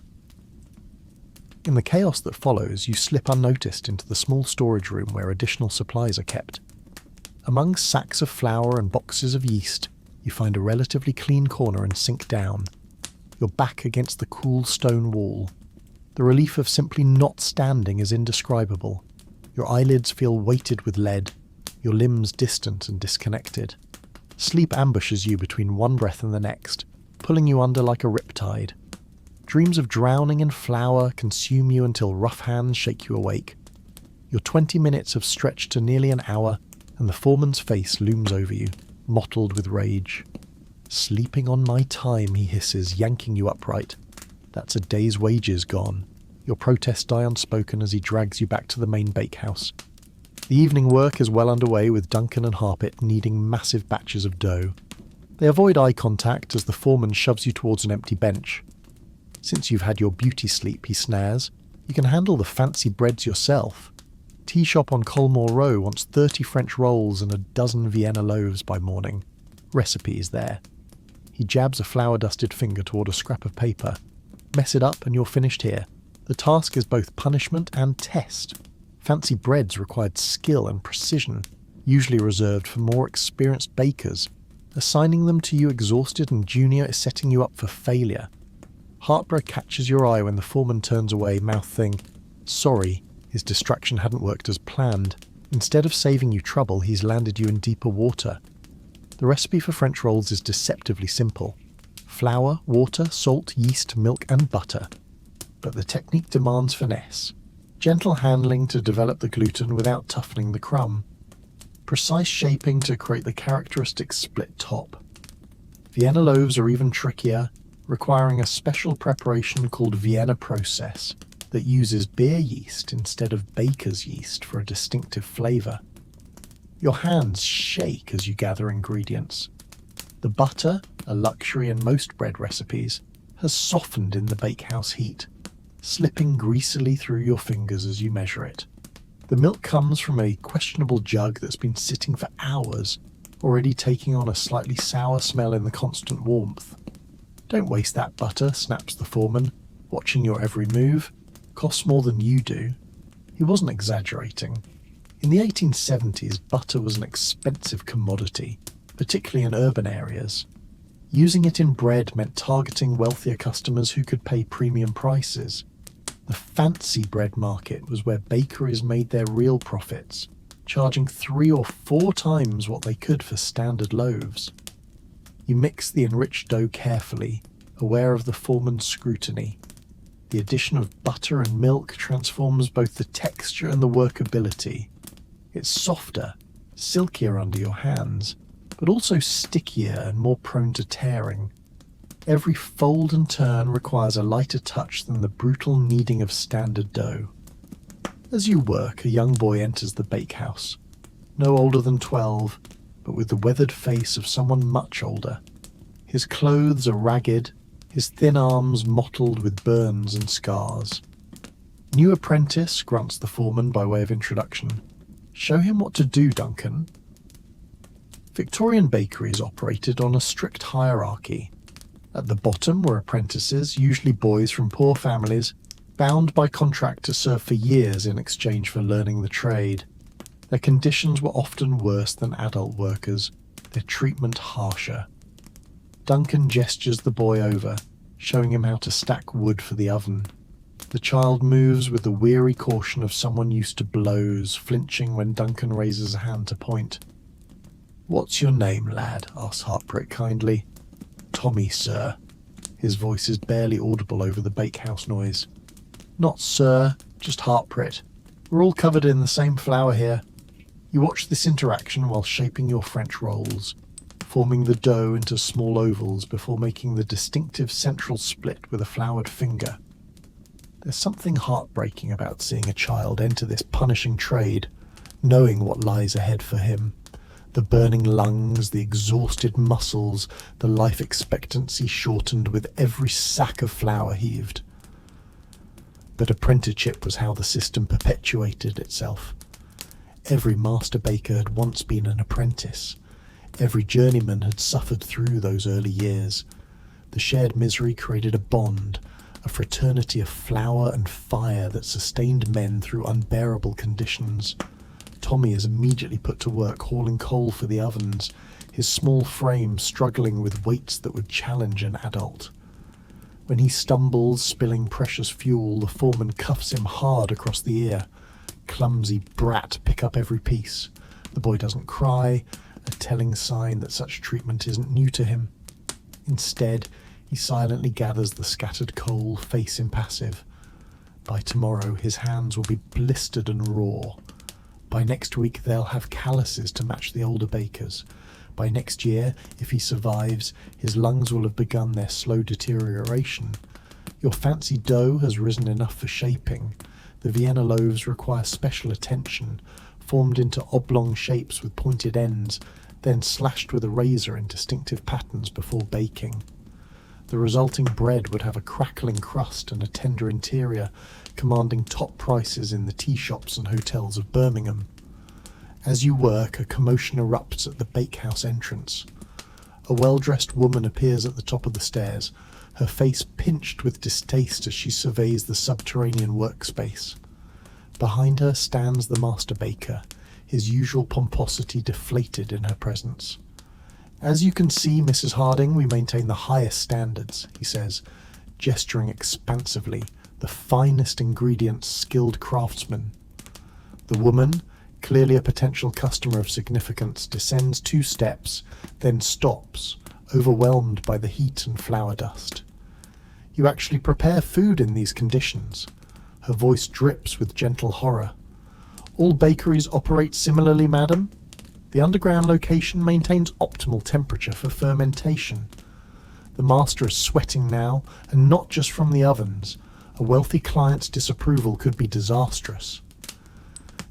In the chaos that follows, you slip unnoticed into the small storage room where additional supplies are kept. Among sacks of flour and boxes of yeast, you find a relatively clean corner and sink down, your back against the cool stone wall. The relief of simply not standing is indescribable. Your eyelids feel weighted with lead, your limbs distant and disconnected. Sleep ambushes you between one breath and the next, pulling you under like a riptide. Dreams of drowning in flour consume you until rough hands shake you awake. Your 20 minutes have stretched to nearly an hour, and the foreman's face looms over you, mottled with rage. "Sleeping on my time," he hisses, yanking you upright. That's a day's wages gone. Your protests die unspoken as he drags you back to the main bakehouse. The evening work is well underway, with Duncan and Harpreet kneading massive batches of dough. They avoid eye contact as the foreman shoves you towards an empty bench. "Since you've had your beauty sleep," he snares, "you can handle the fancy breads yourself. Tea shop on Colmore Row wants 30 French rolls and a dozen Vienna loaves by morning. Recipe is there." He jabs a flour-dusted finger toward a scrap of paper. "Mess it up and you're finished here. The task is both punishment and test. Fancy breads required skill and precision, usually reserved for more experienced bakers. Assigning them to you exhausted and junior is setting you up for failure. Heartbreak catches your eye when the foreman turns away, mouthing, "Sorry," his distraction hadn't worked as planned. Instead of saving you trouble, he's landed you in deeper water. The recipe for French rolls is deceptively simple. Flour, water, salt, yeast, milk and butter. But the technique demands finesse. Gentle handling to develop the gluten without toughening the crumb. Precise shaping to create the characteristic split top. Vienna loaves are even trickier, requiring a special preparation called Vienna process that uses beer yeast instead of baker's yeast for a distinctive flavour. Your hands shake as you gather ingredients. The butter, a luxury in most bread recipes, has softened in the bakehouse heat, slipping greasily through your fingers as you measure it. The milk comes from a questionable jug that's been sitting for hours, already taking on a slightly sour smell in the constant warmth. "Don't waste that butter," snaps the foreman, watching your every move. "Costs more than you do." He wasn't exaggerating. In the 1870s, butter was an expensive commodity, particularly in urban areas. Using it in bread meant targeting wealthier customers who could pay premium prices. The fancy bread market was where bakeries made their real profits, charging 3 or 4 times what they could for standard loaves. You mix the enriched dough carefully, aware of the foreman's scrutiny. The addition of butter and milk transforms both the texture and the workability. It's softer, silkier under your hands, but also stickier and more prone to tearing. Every fold and turn requires a lighter touch than the brutal kneading of standard dough. As you work, a young boy enters the bakehouse. No older than 12, but with the weathered face of someone much older. His clothes are ragged, his thin arms mottled with burns and scars. "New apprentice," grunts the foreman by way of introduction. "Show him what to do, Duncan." Victorian bakeries operated on a strict hierarchy. At the bottom were apprentices, usually boys from poor families, bound by contract to serve for years in exchange for learning the trade. Their conditions were often worse than adult workers, their treatment harsher. Duncan gestures the boy over, showing him how to stack wood for the oven. The child moves with the weary caution of someone used to blows, flinching when Duncan raises a hand to point. "What's your name, lad?" asks Heartbreak kindly. "Tommy, sir." His voice is barely audible over the bakehouse noise. "Not sir, just Heartbreak. We're all covered in the same flour here." You watch this interaction while shaping your French rolls, forming the dough into small ovals before making the distinctive central split with a floured finger. There's something heartbreaking about seeing a child enter this punishing trade, knowing what lies ahead for him. The burning lungs, the exhausted muscles, the life expectancy shortened with every sack of flour heaved. But apprenticeship was how the system perpetuated itself. Every master baker had once been an apprentice. Every journeyman had suffered through those early years. The shared misery created a bond, a fraternity of flour and fire that sustained men through unbearable conditions. Tommy is immediately put to work hauling coal for the ovens, his small frame struggling with weights that would challenge an adult. When he stumbles, spilling precious fuel, the foreman cuffs him hard across the ear. "Clumsy brat, pick up every piece." The boy doesn't cry, a telling sign that such treatment isn't new to him. Instead, he silently gathers the scattered coal, face impassive. By tomorrow, his hands will be blistered and raw. By next week, they'll have calluses to match the older bakers. By next year, if he survives, his lungs will have begun their slow deterioration. Your fancy dough has risen enough for shaping. The Vienna loaves require special attention, formed into oblong shapes with pointed ends, then slashed with a razor in distinctive patterns before baking. The resulting bread would have a crackling crust and a tender interior, commanding top prices in the tea shops and hotels of Birmingham. As you work, a commotion erupts at the bakehouse entrance. A well-dressed woman appears at the top of the stairs, her face pinched with distaste as she surveys the subterranean workspace. Behind her stands the master baker, his usual pomposity deflated in her presence. "As you can see, Mrs. Harding, we maintain the highest standards," he says, gesturing expansively, the finest ingredients, skilled craftsmen. The woman, clearly a potential customer of significance, descends 2 steps, then stops, overwhelmed by the heat and flour dust. "You actually prepare food in these conditions?" Her voice drips with gentle horror. "All bakeries operate similarly, madam? The underground location maintains optimal temperature for fermentation." The master is sweating now, and not just from the ovens. A wealthy client's disapproval could be disastrous.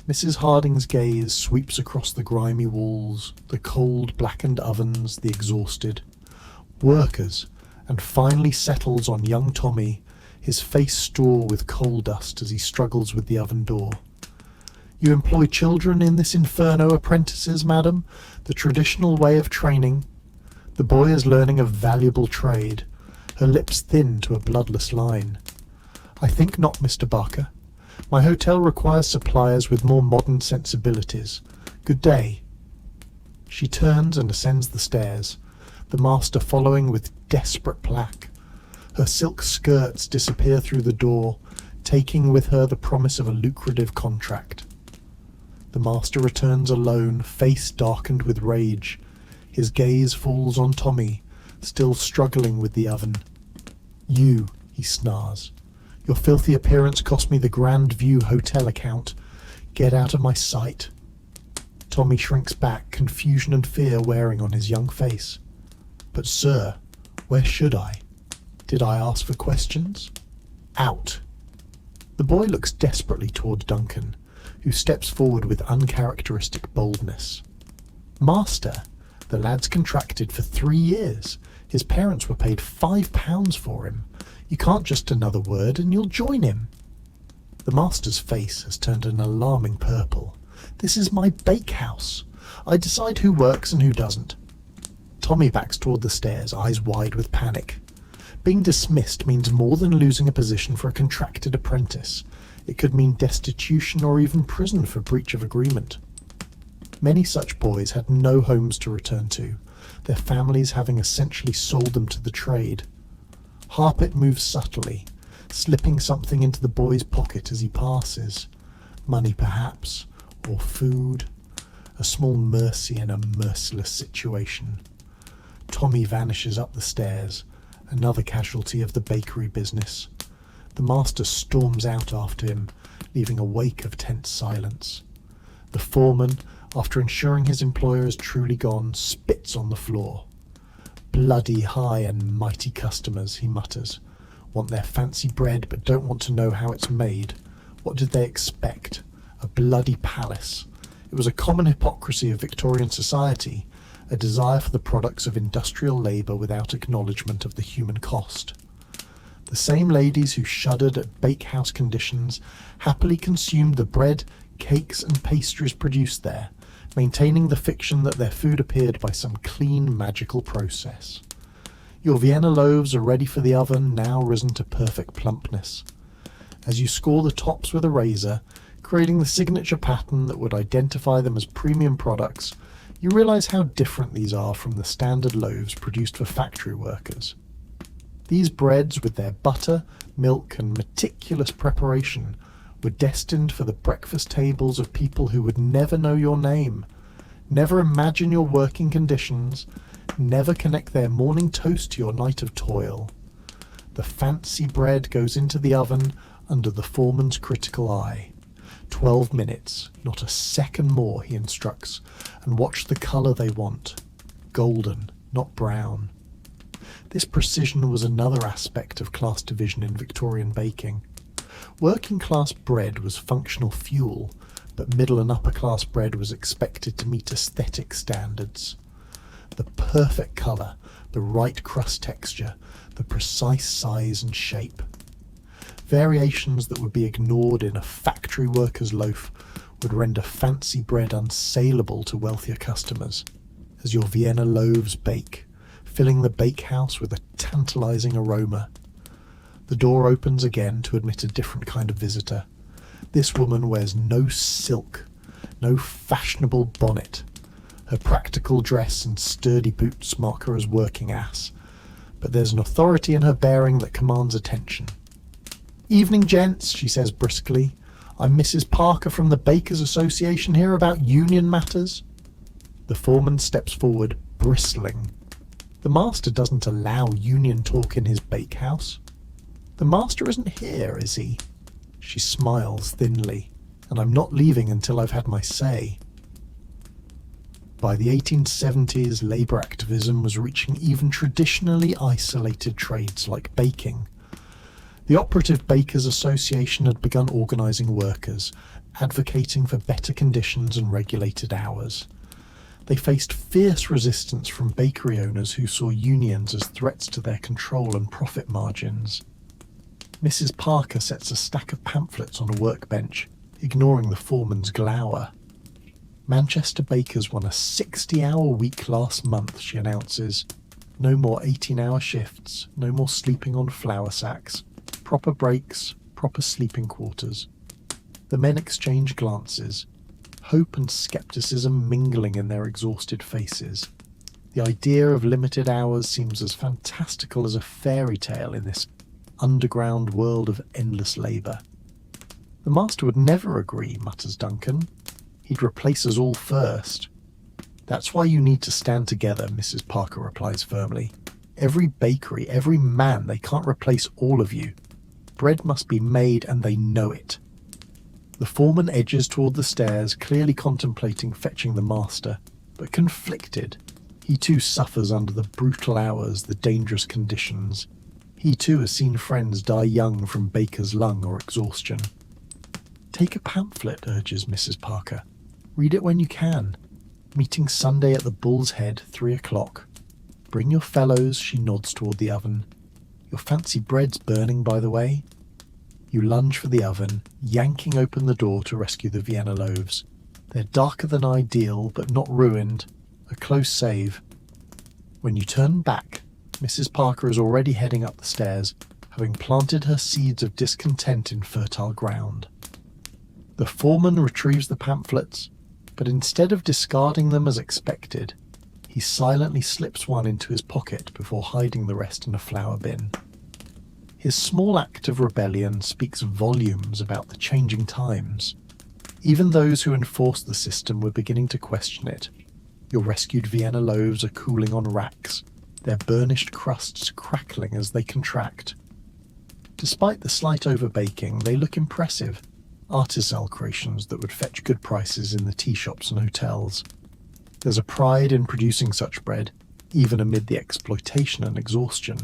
Mrs. Harding's gaze sweeps across the grimy walls, the cold, blackened ovens, the exhausted workers, and finally settles on young Tommy, his face store with coal dust as he struggles with the oven door. "You employ children in this inferno, apprentices, madam? The traditional way of training?" The boy is learning a valuable trade, her lips thin to a bloodless line. "I think not, Mr. Barker. My hotel requires suppliers with more modern sensibilities. Good day." She turns and ascends the stairs, the master following with desperate plaque. Her silk skirts disappear through the door, taking with her the promise of a lucrative contract. The master returns alone, face darkened with rage. His gaze falls on Tommy, still struggling with the oven. "You," he snarls. "Your filthy appearance cost me the Grand View hotel account. Get out of my sight." Tommy shrinks back, confusion and fear wearing on his young face. "But sir, where should I? Did I ask for questions? Out." The boy looks desperately toward Duncan, who steps forward with uncharacteristic boldness. "Master, the lad's contracted for 3 years. His parents were paid £5 for him. You can't just another word and you'll join him." The master's face has turned an alarming purple. "This is my bakehouse. I decide who works and who doesn't." Tommy backs toward the stairs, eyes wide with panic. Being dismissed means more than losing a position for a contracted apprentice. It could mean destitution or even prison for breach of agreement. Many such boys had no homes to return to, their families having essentially sold them to the trade. Harpet moves subtly, slipping something into the boy's pocket as he passes. Money perhaps, or food. A small mercy in a merciless situation. Tommy vanishes up the stairs, another casualty of the bakery business. The master storms out after him, leaving a wake of tense silence. The foreman, after ensuring his employer is truly gone, spits on the floor. "Bloody high and mighty customers," he mutters. "Want their fancy bread but don't want to know how it's made. What did they expect? A bloody palace." It was a common hypocrisy of Victorian society, a desire for the products of industrial labour without acknowledgement of the human cost. The same ladies who shuddered at bakehouse conditions happily consumed the bread, cakes and pastries produced there, maintaining the fiction that their food appeared by some clean, magical process. Your Vienna loaves are ready for the oven, now risen to perfect plumpness. As you score the tops with a razor, creating the signature pattern that would identify them as premium products, you realise how different these are from the standard loaves produced for factory workers. These breads, with their butter, milk and meticulous preparation, were destined for the breakfast tables of people who would never know your name, never imagine your working conditions, never connect their morning toast to your night of toil. The fancy bread goes into the oven under the foreman's critical eye. 12 minutes, not a second more, he instructs, and watch the colour they want. Golden, not brown. This precision was another aspect of class division in Victorian baking. Working class bread was functional fuel, but middle and upper class bread was expected to meet aesthetic standards. The perfect colour, the right crust texture, the precise size and shape. Variations that would be ignored in a factory worker's loaf would render fancy bread unsaleable to wealthier customers. As your Vienna loaves bake, filling the bakehouse with a tantalising aroma. The door opens again to admit a different kind of visitor. This woman wears no silk, no fashionable bonnet. Her practical dress and sturdy boots mark her as working ass, but there's an authority in her bearing that commands attention. "Evening, gents," she says briskly. "I'm Mrs. Parker from the Bakers' Association here about union matters." The foreman steps forward, bristling. The master doesn't allow union talk in his bakehouse. "The master isn't here, is he?" She smiles thinly. "And I'm not leaving until I've had my say." By the 1870s, labour activism was reaching even traditionally isolated trades like baking. The Operative Bakers Association had begun organising workers, advocating for better conditions and regulated hours. They faced fierce resistance from bakery owners who saw unions as threats to their control and profit margins. Mrs. Parker sets a stack of pamphlets on a workbench, ignoring the foreman's glower. "Manchester bakers won a 60-hour week last month," she announces. "No more 18-hour shifts, no more sleeping on flour sacks. Proper breaks, proper sleeping quarters." The men exchange glances, hope and scepticism mingling in their exhausted faces. The idea of limited hours seems as fantastical as a fairy tale in this underground world of endless labour. "The master would never agree," mutters Duncan. "He'd replace us all first." "That's why you need to stand together," Mrs. Parker replies firmly. "Every bakery, every man, they can't replace all of you. Bread must be made, and they know it." The foreman edges toward the stairs, clearly contemplating fetching the master, but conflicted. He too suffers under the brutal hours, the dangerous conditions. He too has seen friends die young from baker's lung or exhaustion. "Take a pamphlet," urges Mrs. Parker. "Read it when you can. Meeting Sunday at the Bull's Head, 3 o'clock. Bring your fellows," she nods toward the oven. "Your fancy bread's burning, by the way." You lunge for the oven, yanking open the door to rescue the Vienna loaves. They're darker than ideal, but not ruined. A close save. When you turn back, Mrs. Parker is already heading up the stairs, having planted her seeds of discontent in fertile ground. The foreman retrieves the pamphlets, but instead of discarding them as expected, he silently slips one into his pocket before hiding the rest in a flour bin. His small act of rebellion speaks volumes about the changing times. Even those who enforced the system were beginning to question it. Your rescued Vienna loaves are cooling on racks, their burnished crusts crackling as they contract. Despite the slight overbaking, they look impressive, artisanal creations that would fetch good prices in the tea shops and hotels. There's a pride in producing such bread, even amid the exploitation and exhaustion.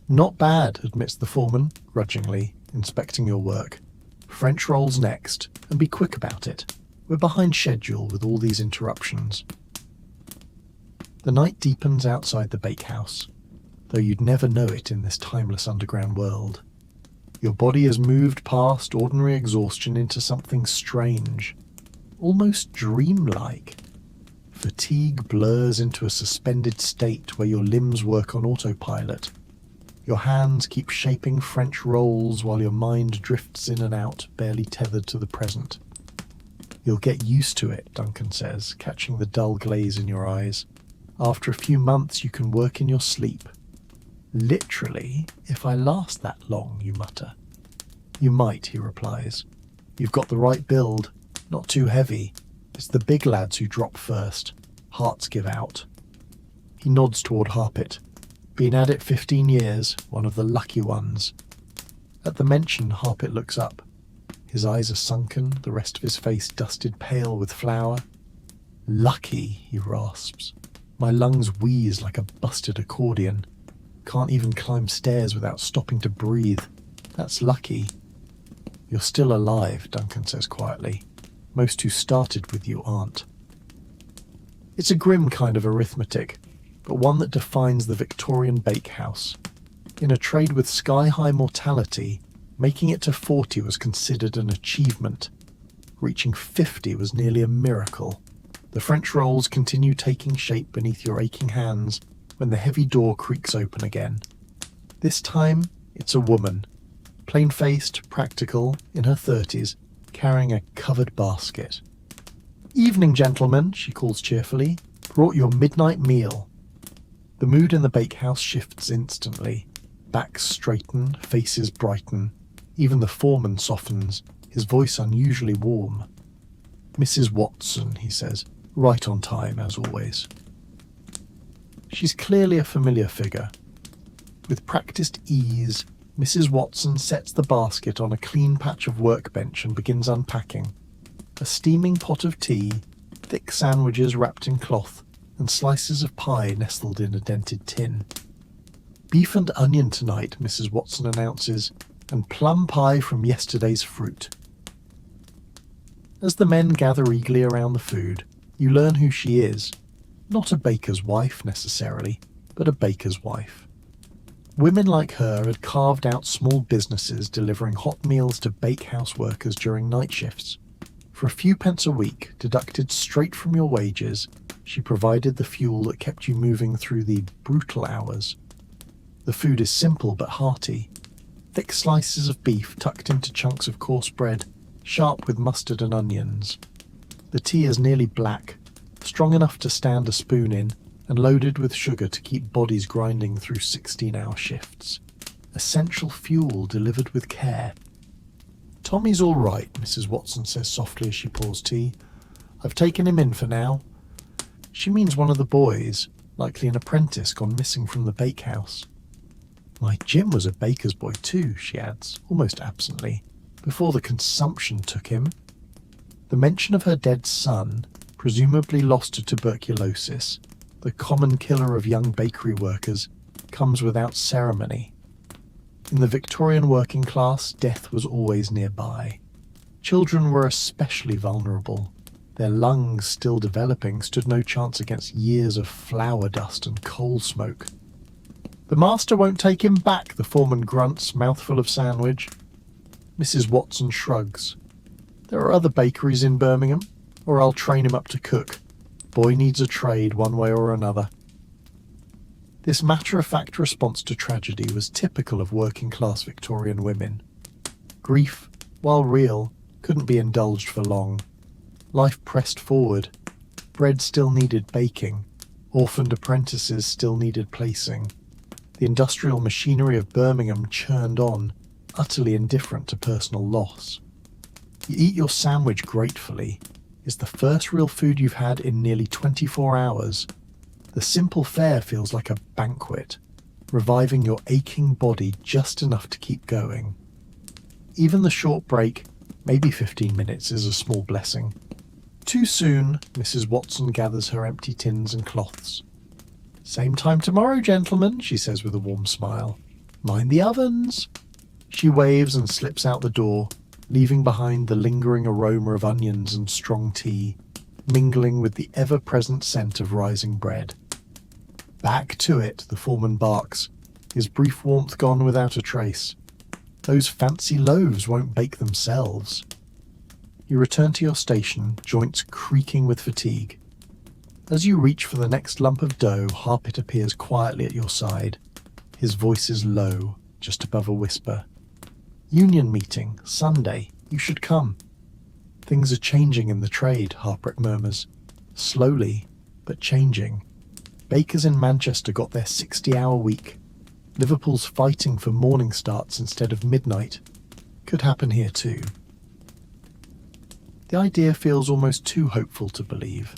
"Not bad," admits the foreman, grudgingly, inspecting your work. "French rolls next, and be quick about it. We're behind schedule with all these interruptions." The night deepens outside the bakehouse, though you'd never know it in this timeless underground world. Your body has moved past ordinary exhaustion into something strange, almost dreamlike. Fatigue blurs into a suspended state where your limbs work on autopilot. Your hands keep shaping French rolls while your mind drifts in and out, barely tethered to the present. "You'll get used to it," Duncan says, catching the dull glaze in your eyes. "After a few months you can work in your sleep." "Literally, if I last that long," you mutter. "You might," he replies. "You've got the right build, not too heavy. It's the big lads who drop first. Hearts give out." He nods toward Harpit. "Been at it 15 years, one of the lucky ones." At the mention, Harpit looks up. His eyes are sunken, the rest of his face dusted pale with flour. "Lucky," he rasps. "My lungs wheeze like a busted accordion. Can't even climb stairs without stopping to breathe. That's lucky." "You're still alive," Duncan says quietly. "Most who started with you aren't." It's a grim kind of arithmetic, but one that defines the Victorian bakehouse. In a trade with sky-high mortality, making it to 40 was considered an achievement. Reaching 50 was nearly a miracle. The French rolls continue taking shape beneath your aching hands when the heavy door creaks open again. This time, it's a woman, plain-faced, practical, in her 30s, carrying a covered basket. "Evening, gentlemen," she calls cheerfully. "Brought your midnight meal." The mood in the bakehouse shifts instantly. Backs straighten, faces brighten. Even the foreman softens, his voice unusually warm. "Mrs. Watson," he says, right on time, as always. She's clearly a familiar figure. With practiced ease, Mrs. Watson sets the basket on a clean patch of workbench and begins unpacking. A steaming pot of tea, thick sandwiches wrapped in cloth, and slices of pie nestled in a dented tin. "Beef and onion tonight," Mrs. Watson announces, "and plum pie from yesterday's fruit." As the men gather eagerly around the food, you learn who she is. Not a baker's wife necessarily, but a baker's wife. Women like her had carved out small businesses delivering hot meals to bakehouse workers during night shifts. For a few pence a week, deducted straight from your wages, she provided the fuel that kept you moving through the brutal hours. The food is simple but hearty. Thick slices of beef tucked into chunks of coarse bread, sharp with mustard and onions. The tea is nearly black, strong enough to stand a spoon in, and loaded with sugar to keep bodies grinding through 16-hour shifts. Essential fuel delivered with care. "Tommy's all right," Mrs. Watson says softly as she pours tea. "I've taken him in for now." She means one of the boys, likely an apprentice gone missing from the bakehouse. "My Jim was a baker's boy too," she adds, almost absently, "before the consumption took him." The mention of her dead son, presumably lost to tuberculosis, the common killer of young bakery workers, comes without ceremony. In the Victorian working class, death was always nearby. Children were especially vulnerable. Their lungs, still developing, stood no chance against years of flour dust and coal smoke. "The master won't take him back," the foreman grunts, mouthful of sandwich. Mrs. Watson shrugs. "There are other bakeries in Birmingham, or I'll train him up to cook. Boy needs a trade one way or another." This matter-of-fact response to tragedy was typical of working-class Victorian women. Grief, while real, couldn't be indulged for long. Life pressed forward. Bread still needed baking. Orphaned apprentices still needed placing. The industrial machinery of Birmingham churned on, utterly indifferent to personal loss. You eat your sandwich gratefully. It's the first real food you've had in nearly 24 hours. The simple fare feels like a banquet, reviving your aching body just enough to keep going. Even the short break, maybe 15 minutes, is a small blessing. Too soon, Mrs. Watson gathers her empty tins and cloths. "Same time tomorrow, gentlemen," she says with a warm smile. "Mind the ovens." She waves and slips out the door, leaving behind the lingering aroma of onions and strong tea, mingling with the ever-present scent of rising bread. "Back to it," the foreman barks, his brief warmth gone without a trace. "Those fancy loaves won't bake themselves." You return to your station, joints creaking with fatigue. As you reach for the next lump of dough, Harpit appears quietly at your side. His voice is low, just above a whisper. "Union meeting, Sunday. You should come." "Things are changing in the trade," Harpit murmurs. "Slowly, but changing. Bakers in Manchester got their 60-hour week. Liverpool's fighting for morning starts instead of midnight. Could happen here too." The idea feels almost too hopeful to believe.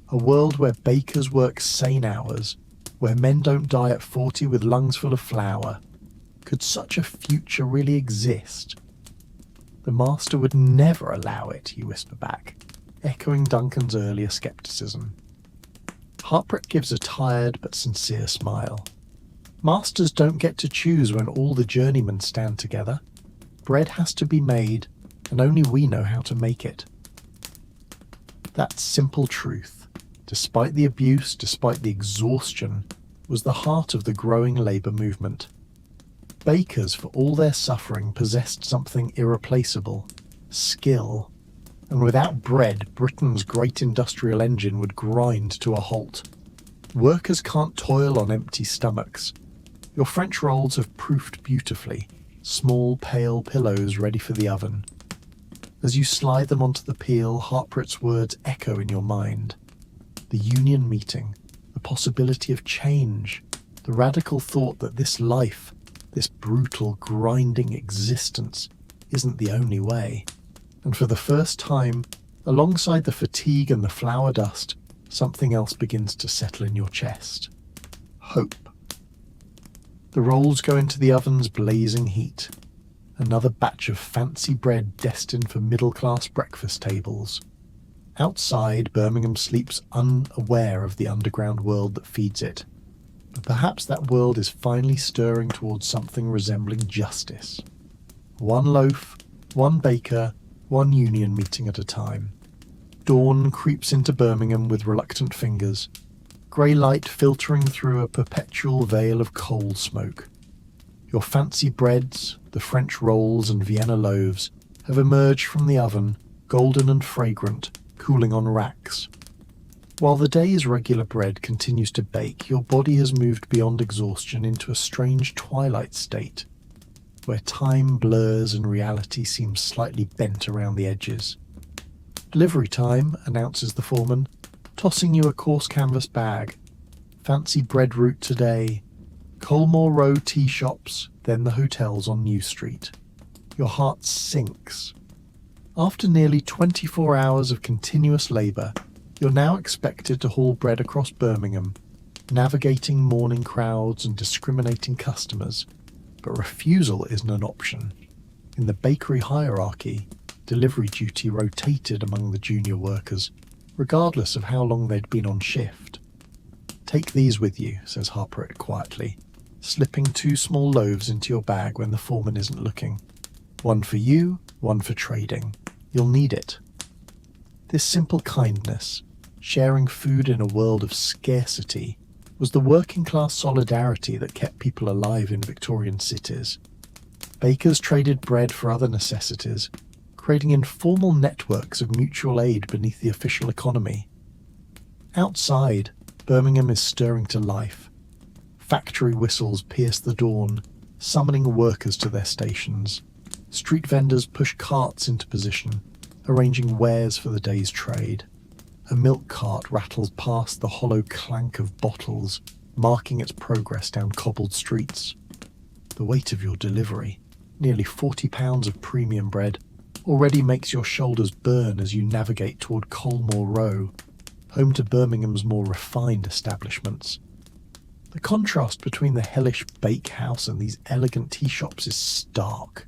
A world where bakers work sane hours, where men don't die at 40 with lungs full of flour. Could such a future really exist? "The master would never allow it," you whisper back, echoing Duncan's earlier scepticism. Harprit gives a tired but sincere smile. "Masters don't get to choose when all the journeymen stand together. Bread has to be made, and only we know how to make it." That simple truth, despite the abuse, despite the exhaustion, was the heart of the growing labour movement. Bakers, for all their suffering, possessed something irreplaceable: skill. And without bread, Britain's great industrial engine would grind to a halt. Workers can't toil on empty stomachs. Your French rolls have proofed beautifully. small pale pillows ready for the oven. As you slide them onto the peel, Harpreet's words echo in your mind. The union meeting, the possibility of change, the radical thought that this life, this brutal, grinding existence, isn't the only way. And for the first time, alongside the fatigue and the flour dust, something else begins to settle in your chest. Hope. The rolls go into the oven's blazing heat. Another batch of fancy bread destined for middle-class breakfast tables. Outside, Birmingham sleeps unaware of the underground world that feeds it. But perhaps that world is finally stirring towards something resembling justice. One loaf, one baker, one union meeting at a time. Dawn creeps into Birmingham with reluctant fingers, grey light filtering through a perpetual veil of coal smoke. Your fancy breads, the French rolls and Vienna loaves, have emerged from the oven, golden and fragrant, cooling on racks. While the day's regular bread continues to bake, your body has moved beyond exhaustion into a strange twilight state, where time blurs and reality seems slightly bent around the edges. "Delivery time," announces the foreman, tossing you a coarse canvas bag. "Fancy bread route today. Colmore Row tea shops, then the hotels on New Street." Your heart sinks. After nearly 24 hours of continuous labour, you're now expected to haul bread across Birmingham, navigating morning crowds and discriminating customers. But refusal isn't an option. In the bakery hierarchy, delivery duty rotated among the junior workers, regardless of how long they'd been on shift. "Take these with you," says Harpreet quietly, slipping 2 small loaves into your bag when the foreman isn't looking. "One for you, one for trading. You'll need it." This simple kindness, sharing food in a world of scarcity, was the working-class solidarity that kept people alive in Victorian cities. Bakers traded bread for other necessities, creating informal networks of mutual aid beneath the official economy. Outside, Birmingham is stirring to life. Factory whistles pierce the dawn, summoning workers to their stations. Street vendors push carts into position, arranging wares for the day's trade. A milk cart rattles past the hollow clank of bottles, marking its progress down cobbled streets. The weight of your delivery, nearly 40 pounds of premium bread, already makes your shoulders burn as you navigate toward Colmore Row, home to Birmingham's more refined establishments. The contrast between the hellish bakehouse and these elegant tea shops is stark.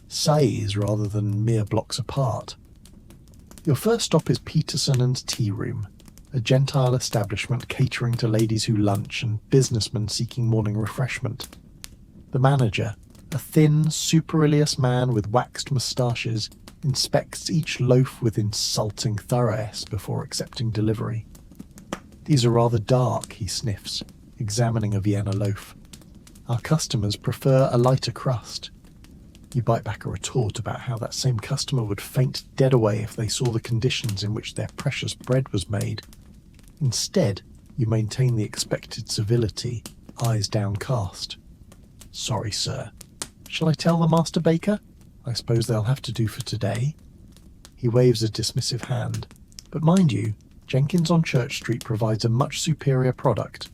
Says rather than mere blocks apart. Your first stop is Peterson and Tea Room, a Gentile establishment catering to ladies who lunch and businessmen seeking morning refreshment. The manager, a thin, supercilious man with waxed moustaches, inspects each loaf with insulting thoroughness before accepting delivery. "These are rather dark," he sniffs, examining a Vienna loaf. "Our customers prefer a lighter crust." You bite back a retort about how that same customer would faint dead away if they saw the conditions in which their precious bread was made. Instead, you maintain the expected civility, eyes downcast. "Sorry, sir. Shall I tell the master baker? I suppose they'll have to do for today." He waves a dismissive hand. "But mind you, Jenkins on Church Street provides a much superior product.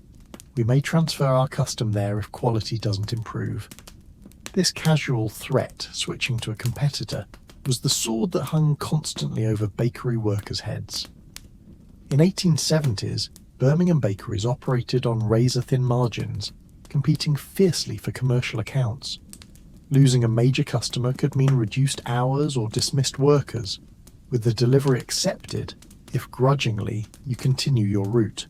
We may transfer our custom there if quality doesn't improve." This casual threat, switching to a competitor, was the sword that hung constantly over bakery workers' heads. In 1870s, Birmingham bakeries operated on razor-thin margins, competing fiercely for commercial accounts. Losing a major customer could mean reduced hours or dismissed workers. With the delivery accepted, if grudgingly, you continue your route.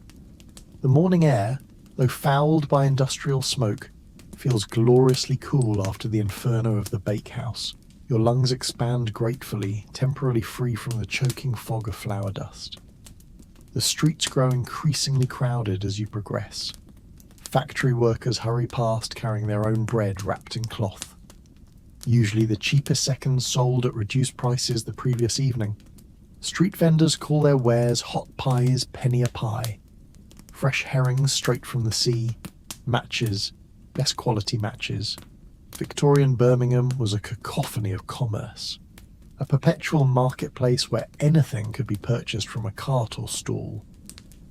The morning air, though fouled by industrial smoke, feels gloriously cool after the inferno of the bakehouse. Your lungs expand gratefully, temporarily free from the choking fog of flour dust. The streets grow increasingly crowded as you progress. Factory workers hurry past carrying their own bread wrapped in cloth. Usually the cheapest seconds sold at reduced prices the previous evening. Street vendors call their wares hot pies, penny a pie. Fresh herrings straight from the sea, matches, best quality matches. Victorian Birmingham was a cacophony of commerce, a perpetual marketplace where anything could be purchased from a cart or stall.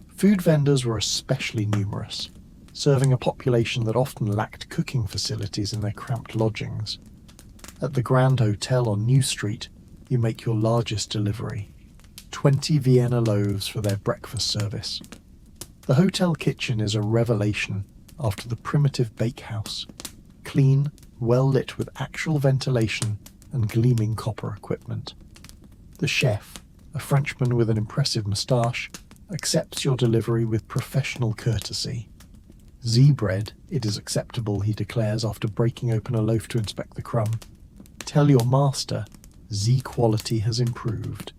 Food vendors were especially numerous, serving a population that often lacked cooking facilities in their cramped lodgings. At the Grand Hotel on New Street, you make your largest delivery, 20 Vienna loaves for their breakfast service. The hotel kitchen is a revelation after the primitive bakehouse, clean, well lit with actual ventilation and gleaming copper equipment. The chef, a Frenchman with an impressive moustache, accepts your delivery with professional courtesy. Z-bread, it is acceptable, he declares after breaking open a loaf to inspect the crumb. Tell your master, Z quality has improved.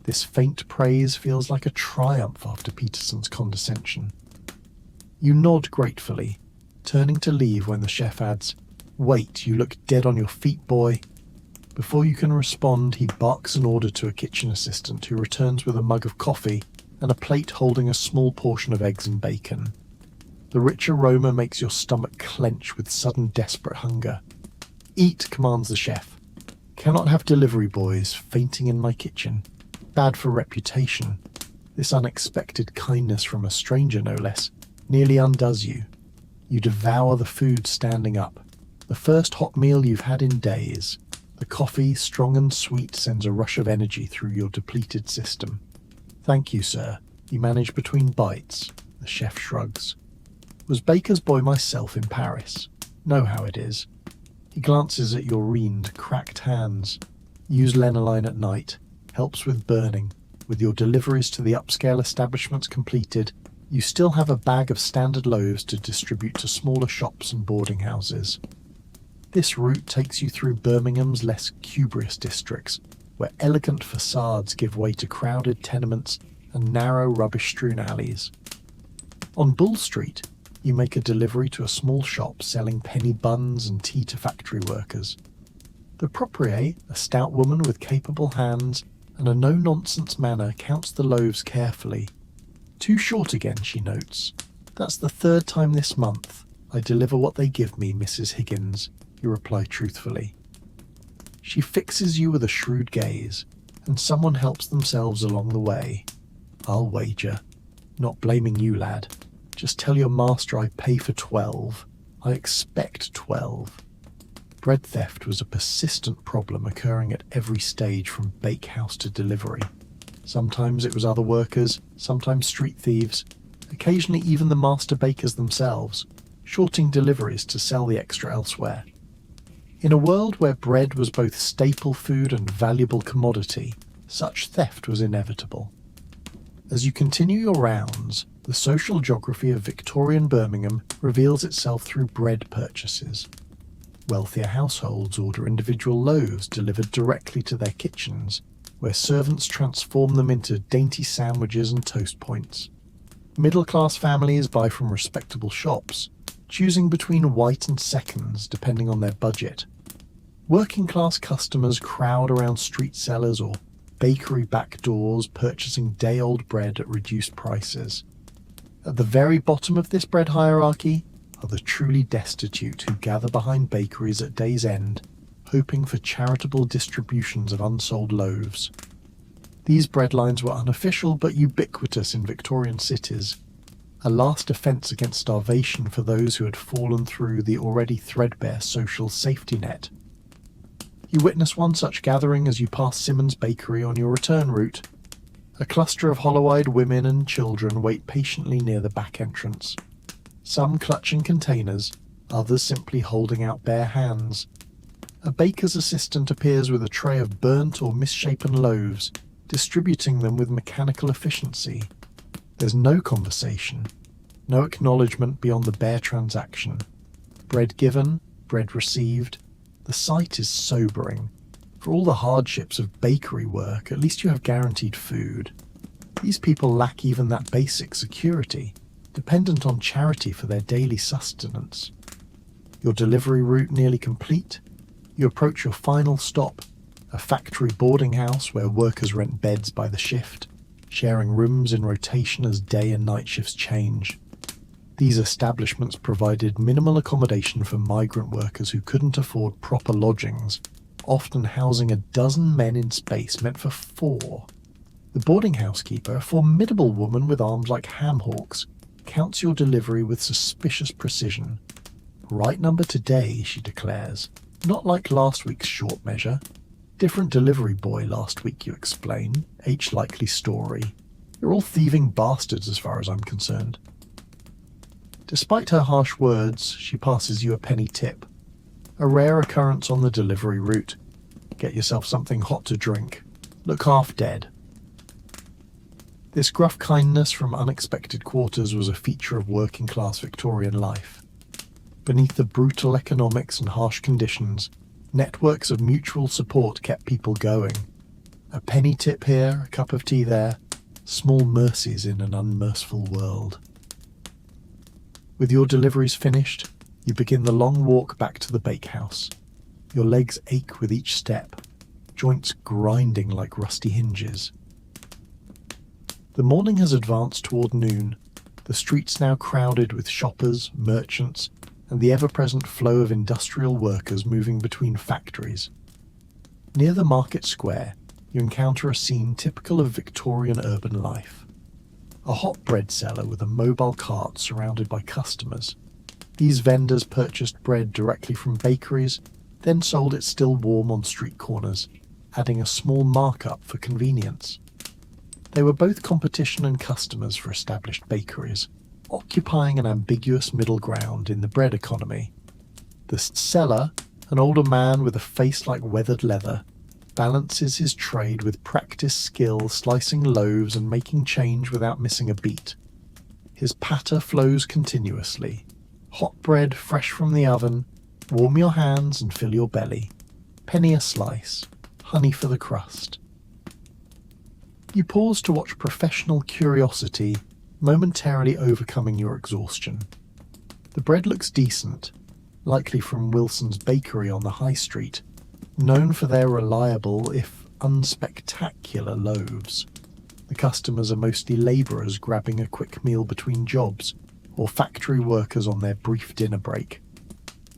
This faint praise feels like a triumph after Peterson's condescension. You nod gratefully, turning to leave when the chef adds, "Wait, you look dead on your feet, boy." Before you can respond, he barks an order to a kitchen assistant who returns with a mug of coffee and a plate holding a small portion of eggs and bacon. The rich aroma makes your stomach clench with sudden desperate hunger. "Eat," commands the chef. "Cannot have delivery boys fainting in my kitchen. Bad for reputation." This unexpected kindness from a stranger, no less, nearly undoes you. You devour the food standing up, the first hot meal you've had in days. The coffee, strong and sweet, sends a rush of energy through your depleted system. "Thank you, sir," you manage between bites. The chef shrugs. "Was baker's boy myself in Paris. Know how it is." He glances at your reamed, cracked hands. Use lenoline at night. Helps with burning. With your deliveries to the upscale establishments completed, you still have a bag of standard loaves to distribute to smaller shops and boarding houses. This route takes you through Birmingham's less cubrious districts, where elegant facades give way to crowded tenements and narrow rubbish-strewn alleys. On Bull Street, you make a delivery to a small shop selling penny buns and tea to factory workers. The propriétaire, a stout woman with capable hands and a no-nonsense manner, counts the loaves carefully. "Too short again," she notes. "That's the third time this month. I deliver what they give me, Mrs. Higgins," you reply truthfully. She fixes you with a shrewd gaze, and someone helps themselves along the way. "I'll wager. Not blaming you, lad. Just tell your master I pay for 12. I expect 12. Bread theft was a persistent problem occurring at every stage from bakehouse to delivery. Sometimes it was other workers, sometimes street thieves, occasionally even the master bakers themselves, shorting deliveries to sell the extra elsewhere. In a world where bread was both staple food and valuable commodity, such theft was inevitable. As you continue your rounds, the social geography of Victorian Birmingham reveals itself through bread purchases. Wealthier households order individual loaves delivered directly to their kitchens, where servants transform them into dainty sandwiches and toast points. Middle-class families buy from respectable shops, choosing between white and seconds depending on their budget. Working-class customers crowd around street sellers or bakery back doors, purchasing day-old bread at reduced prices. At the very bottom of this bread hierarchy are the truly destitute who gather behind bakeries at day's end, hoping for charitable distributions of unsold loaves. These breadlines were unofficial but ubiquitous in Victorian cities, a last defence against starvation for those who had fallen through the already threadbare social safety net. You witness one such gathering as you pass Simmons Bakery on your return route. A cluster of hollow-eyed women and children wait patiently near the back entrance, some clutching containers, others simply holding out bare hands. A baker's assistant appears with a tray of burnt or misshapen loaves, distributing them with mechanical efficiency. There's no conversation, no acknowledgement beyond the bare transaction. Bread given, bread received. The sight is sobering. For all the hardships of bakery work, at least you have guaranteed food. These people lack even that basic security, dependent on charity for their daily sustenance. Your delivery route nearly complete, you approach your final stop, a factory boarding house where workers rent beds by the shift, sharing rooms in rotation as day and night shifts change. These establishments provided minimal accommodation for migrant workers who couldn't afford proper lodgings, often housing a dozen men in space meant for 4. The boarding housekeeper, a formidable woman with arms like ham hocks, counts your delivery with suspicious precision. "Right number today," she declares. "Not like last week's short measure. Different delivery boy last week, you explain. H likely story. You're all thieving bastards as far as I'm concerned." Despite her harsh words, she passes you a penny tip. A rare occurrence on the delivery route. Get yourself something hot to drink. Look half dead. This gruff kindness from unexpected quarters was a feature of working-class Victorian life. Beneath the brutal economics and harsh conditions, networks of mutual support kept people going. A penny tip here, a cup of tea there, small mercies in an unmerciful world. With your deliveries finished, you begin the long walk back to the bakehouse. Your legs ache with each step, joints grinding like rusty hinges. The morning has advanced toward noon, the streets now crowded with shoppers, merchants, and the ever-present flow of industrial workers moving between factories. Near the market square, you encounter a scene typical of Victorian urban life. A hot bread seller with a mobile cart surrounded by customers. These vendors purchased bread directly from bakeries, then sold it still warm on street corners, adding a small markup for convenience. They were both competition and customers for established bakeries, occupying an ambiguous middle ground in the bread economy. The seller, an older man with a face like weathered leather, balances his trade with practiced skill, slicing loaves and making change without missing a beat. His patter flows continuously. Hot bread fresh from the oven, warm your hands and fill your belly. Penny a slice, honey for the crust. You pause to watch professional curiosity momentarily overcoming your exhaustion. The bread looks decent, likely from Wilson's Bakery on the high street, known for their reliable, if unspectacular, loaves. The customers are mostly labourers grabbing a quick meal between jobs, or factory workers on their brief dinner break.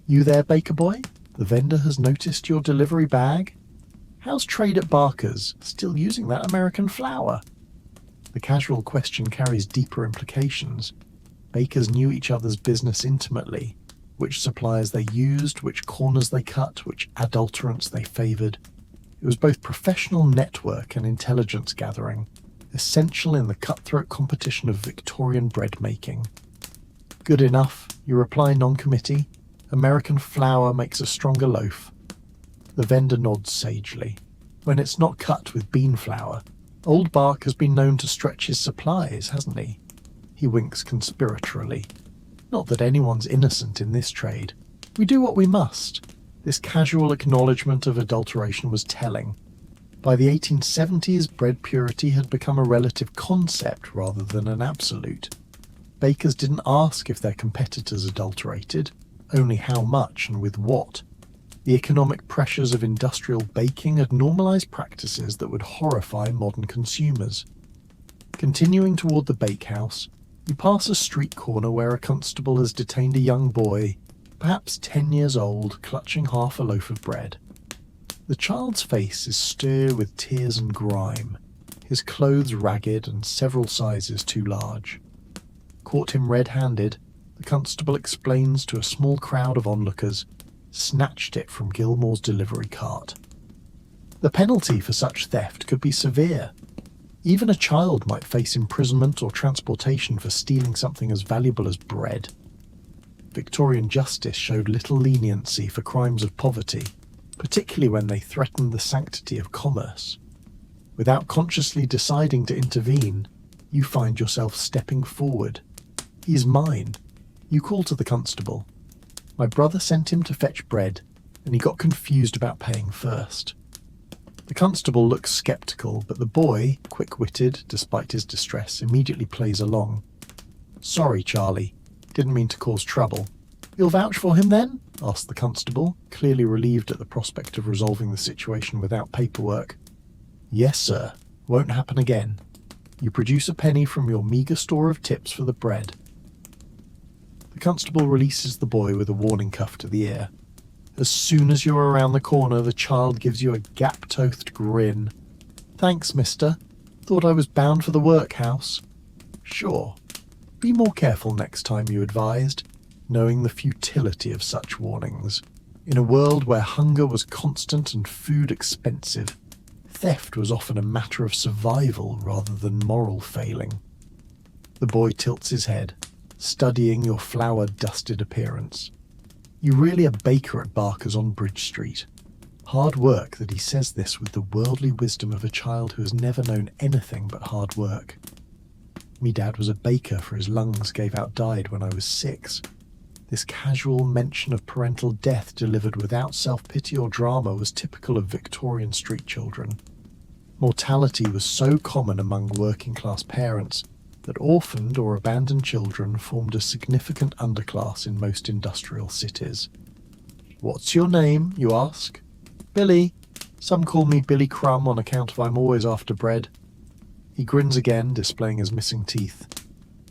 "You there, baker boy? The vendor has noticed your delivery bag? How's trade at Barker's? Still using that American flour?" The casual question carries deeper implications. Bakers knew each other's business intimately, which suppliers they used, which corners they cut, which adulterants they favoured. It was both professional network and intelligence gathering, essential in the cutthroat competition of Victorian bread making. "Good enough," you reply non-committee. "American flour makes a stronger loaf." The vendor nods sagely. "When it's not cut with bean flour, old Bark has been known to stretch his supplies, hasn't he?" He winks conspiratorially. "Not that anyone's innocent in this trade. We do what we must." This casual acknowledgement of adulteration was telling. By the 1870s, bread purity had become a relative concept rather than an absolute. Bakers didn't ask if their competitors adulterated, only how much and with what. The economic pressures of industrial baking had normalized practices that would horrify modern consumers. Continuing toward the bakehouse, you pass a street corner where a constable has detained a young boy, perhaps 10 years old, clutching half a loaf of bread. The child's face is smeared with tears and grime, his clothes ragged and several sizes too large. Caught him red-handed, the constable explains to a small crowd of onlookers, snatched it from Gilmore's delivery cart. The penalty for such theft could be severe. Even a child might face imprisonment or transportation for stealing something as valuable as bread. Victorian justice showed little leniency for crimes of poverty, particularly when they threatened the sanctity of commerce. Without consciously deciding to intervene, you find yourself stepping forward. "He's mine." You call to the constable. "My brother sent him to fetch bread, and he got confused about paying first." The constable looks sceptical, but the boy, quick-witted despite his distress, immediately plays along. "Sorry, Charlie. Didn't mean to cause trouble." "You'll vouch for him, then?" asks the constable, clearly relieved at the prospect of resolving the situation without paperwork. "Yes, sir. Won't happen again." You produce a penny from your meagre store of tips for the bread. The constable releases the boy with a warning cuff to the ear. As soon as you're around the corner, the child gives you a gap-toothed grin. "Thanks, mister. Thought I was bound for the workhouse." "Sure. Be more careful next time," you advised, knowing the futility of such warnings. In a world where hunger was constant and food expensive, theft was often a matter of survival rather than moral failing. The boy tilts his head, studying your flour-dusted appearance. "You really a baker at Barker's on Bridge Street." Hard work that he says this with the worldly wisdom of a child who has never known anything but hard work. "Me dad was a baker for his lungs gave out died when I was 6. This casual mention of parental death delivered without self-pity or drama was typical of Victorian street children. Mortality was so common among working-class parents that orphaned or abandoned children formed a significant underclass in most industrial cities. "What's your name?" you ask. "Billy. Some call me Billy Crumb on account of I'm always after bread." He grins again, displaying his missing teeth.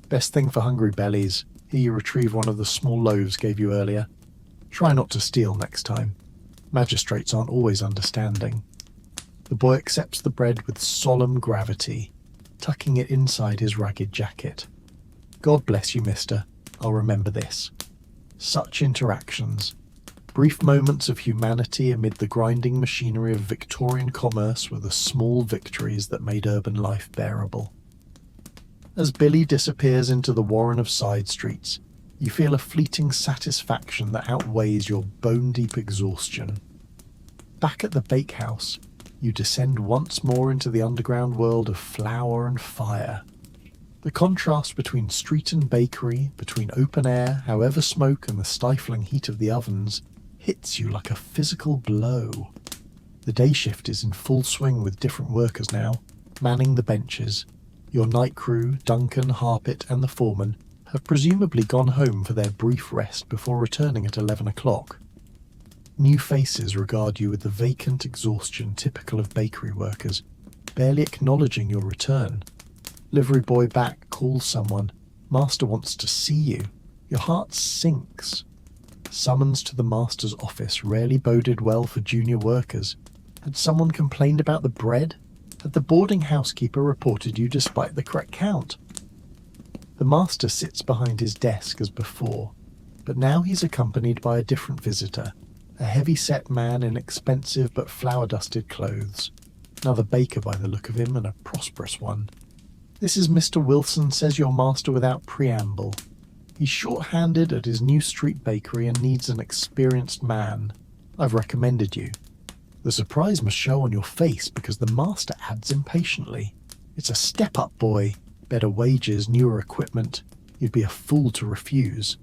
"Best thing for hungry bellies. Here you retrieve one of the small loaves gave you earlier. Try not to steal next time. Magistrates aren't always understanding." The boy accepts the bread with solemn gravity, tucking it inside his ragged jacket. "God bless you, mister. I'll remember this." Such interactions, brief moments of humanity amid the grinding machinery of Victorian commerce, were the small victories that made urban life bearable. As Billy disappears into the warren of side streets, you feel a fleeting satisfaction that outweighs your bone-deep exhaustion. Back at the bakehouse, you descend once more into the underground world of flour and fire. The contrast between street and bakery, between open air, however smoke, and the stifling heat of the ovens, hits you like a physical blow. The day shift is in full swing with different workers now, manning the benches. Your night crew, Duncan, Harpit, and the foreman, have presumably gone home for their brief rest before returning at 11 o'clock. New faces regard you with the vacant exhaustion typical of bakery workers, barely acknowledging your return. Livery boy back calls someone. Master wants to see you. Your heart sinks. Summons to the master's office rarely boded well for junior workers. Had someone complained about the bread? Had the boarding housekeeper reported you despite the correct count? The master sits behind his desk as before, but now he's accompanied by a different visitor, a heavy-set man in expensive but flour-dusted clothes. Another baker by the look of him, and a prosperous one. "This is Mr. Wilson," says your master without preamble. He's short-handed at his new street bakery and needs an experienced man. "I've recommended you." The surprise must show on your face because the master adds impatiently. "It's a step-up, boy. Better wages, newer equipment. You'd be a fool to refuse."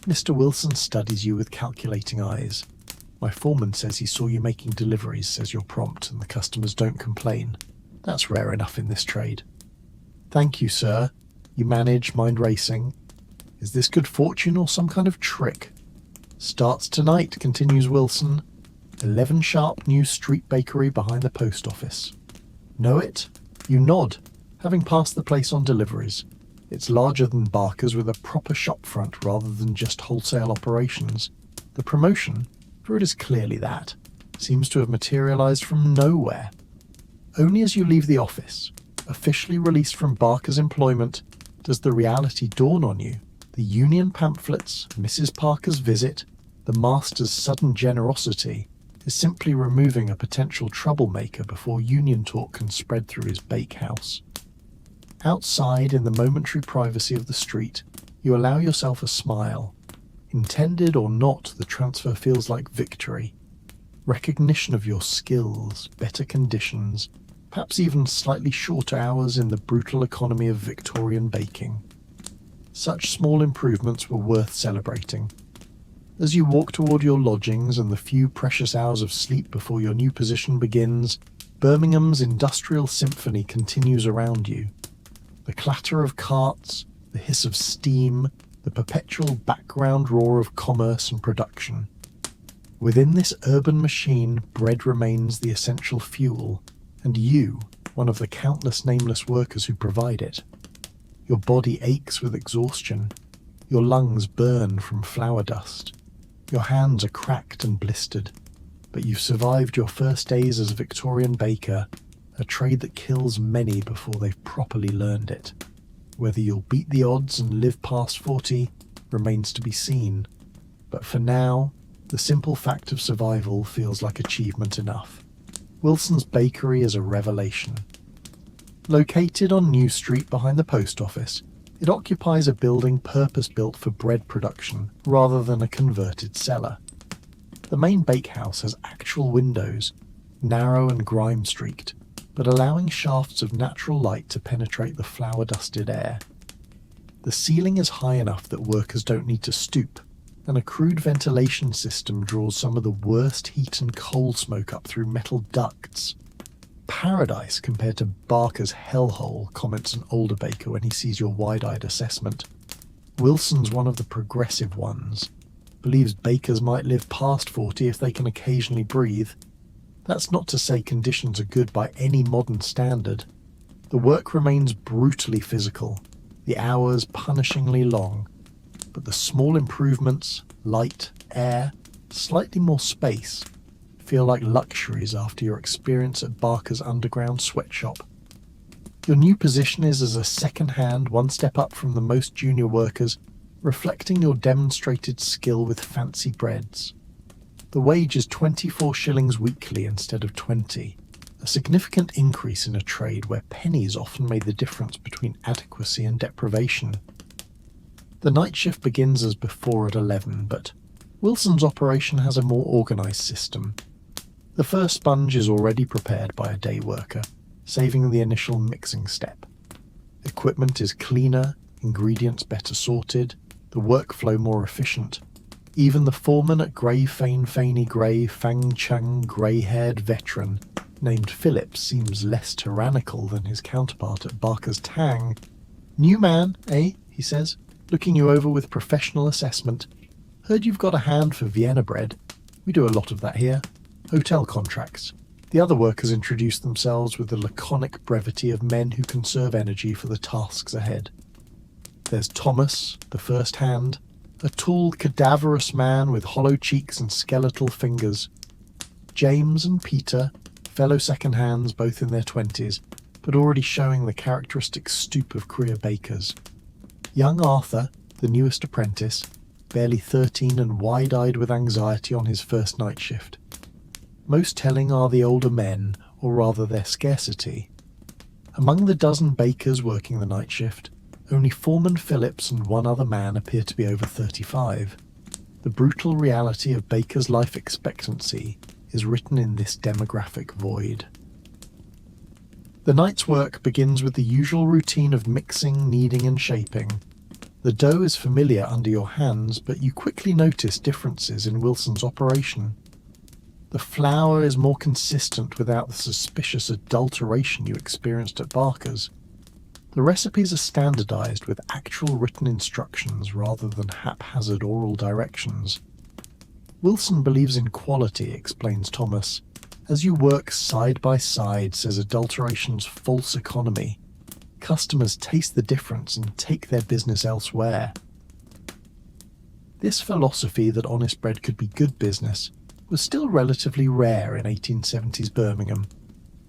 Mr. Wilson studies you with calculating eyes. "My foreman says he saw you making deliveries," says your prompt, "and the customers don't complain. That's rare enough in this trade." "Thank you, sir." You manage, mind racing. "Is this good fortune or some kind of trick?" "Starts tonight," continues Wilson. 11 sharp new street bakery behind the post office. "Know it?" You nod, having passed the place on deliveries. It's larger than Barker's with a proper shop front rather than just wholesale operations. The promotion, for it is clearly that, seems to have materialized from nowhere. Only as you leave the office, officially released from Barker's employment, does the reality dawn on you. The union pamphlets, Mrs. Parker's visit, the master's sudden generosity is simply removing a potential troublemaker before union talk can spread through his bakehouse. Outside, in the momentary privacy of the street, you allow yourself a smile. Intended or not, the transfer feels like victory. Recognition of your skills, better conditions, perhaps even slightly shorter hours in the brutal economy of Victorian baking. Such small improvements were worth celebrating. As you walk toward your lodgings and the few precious hours of sleep before your new position begins, Birmingham's industrial symphony continues around you. The clatter of carts, the hiss of steam, the perpetual background roar of commerce and production. Within this urban machine, bread remains the essential fuel, and you, one of the countless nameless workers who provide it. Your body aches with exhaustion. Your lungs burn from flour dust. Your hands are cracked and blistered, but you've survived your first days as a Victorian baker, a trade that kills many before they've properly learned it. Whether you'll beat the odds and live past 40 remains to be seen, but for now, the simple fact of survival feels like achievement enough. Wilson's Bakery is a revelation. Located on New Street behind the post office, it occupies a building purpose-built for bread production rather than a converted cellar. The main bakehouse has actual windows, narrow and grime-streaked, but allowing shafts of natural light to penetrate the flour-dusted air. The ceiling is high enough that workers don't need to stoop, and a crude ventilation system draws some of the worst heat and coal smoke up through metal ducts. Paradise compared to Barker's hellhole, comments an older baker when he sees your wide-eyed assessment. Wilson's one of the progressive ones. Believes bakers might live past 40 if they can occasionally breathe. That's not to say conditions are good by any modern standard. The work remains brutally physical, the hours punishingly long, but the small improvements, light, air, slightly more space, feel like luxuries after your experience at Barker's underground sweatshop. Your new position is as a second-hand, one step up from the most junior workers, reflecting your demonstrated skill with fancy breads. The wage is 24 shillings weekly instead of 20, a significant increase in a trade where pennies often made the difference between adequacy and deprivation. The night shift begins as before at 11, but Wilson's operation has a more organised system. The first sponge is already prepared by a day worker, saving the initial mixing step. Equipment is cleaner, ingredients better sorted, the workflow more efficient. Even the foreman at Grey Fane Faney Grey Fang Chung grey-haired veteran named Phillips seems less tyrannical than his counterpart at Barker's Tang. "New man, eh?" he says, looking you over with professional assessment. "Heard you've got a hand for Vienna bread. We do a lot of that here. Hotel contracts." The other workers introduce themselves with the laconic brevity of men who conserve energy for the tasks ahead. There's Thomas, the first hand, a tall, cadaverous man with hollow cheeks and skeletal fingers. James and Peter, fellow second hands both in their 20s, but already showing the characteristic stoop of career bakers. Young Arthur, the newest apprentice, barely 13 and wide-eyed with anxiety on his first night shift. Most telling are the older men, or rather their scarcity. Among the dozen bakers working the night shift, only Foreman Phillips and one other man appear to be over 35. The brutal reality of bakers' life expectancy is written in this demographic void. The night's work begins with the usual routine of mixing, kneading and shaping. The dough is familiar under your hands, but you quickly notice differences in Wilson's operation. The flour is more consistent without the suspicious adulteration you experienced at Barker's. The recipes are standardized with actual written instructions rather than haphazard oral directions. Wilson believes in quality, explains Thomas. As you work side by side, says adulteration's false economy. Customers taste the difference and take their business elsewhere. This philosophy that honest bread could be good business was still relatively rare in 1870s Birmingham,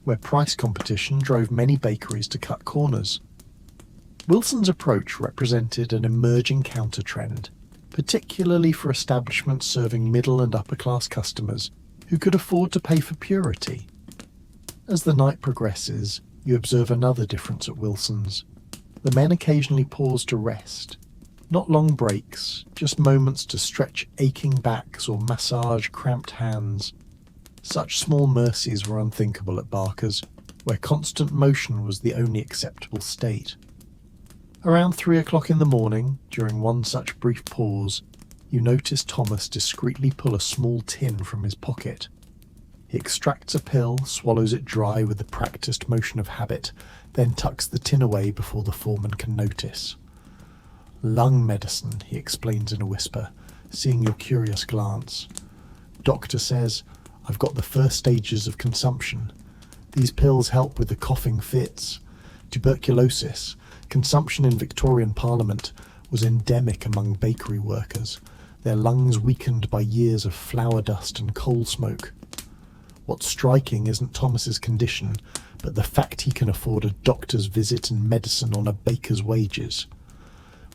where price competition drove many bakeries to cut corners. Wilson's approach represented an emerging counter-trend, particularly for establishments serving middle and upper-class customers who could afford to pay for purity. As the night progresses, you observe another difference at Wilson's. The men occasionally pause to rest. Not long breaks, just moments to stretch aching backs or massage cramped hands. Such small mercies were unthinkable at Barker's, where constant motion was the only acceptable state. Around 3 o'clock in the morning, during one such brief pause, you notice Thomas discreetly pull a small tin from his pocket. He extracts a pill, swallows it dry with the practiced motion of habit, then tucks the tin away before the foreman can notice. "Lung medicine," he explains in a whisper, seeing your curious glance. "Doctor says, I've got the first stages of consumption. These pills help with the coughing fits, tuberculosis, consumption in Victorian Parliament, was endemic among bakery workers, their lungs weakened by years of flour dust and coal smoke. What's striking isn't Thomas's condition, but the fact he can afford a doctor's visit and medicine on a baker's wages.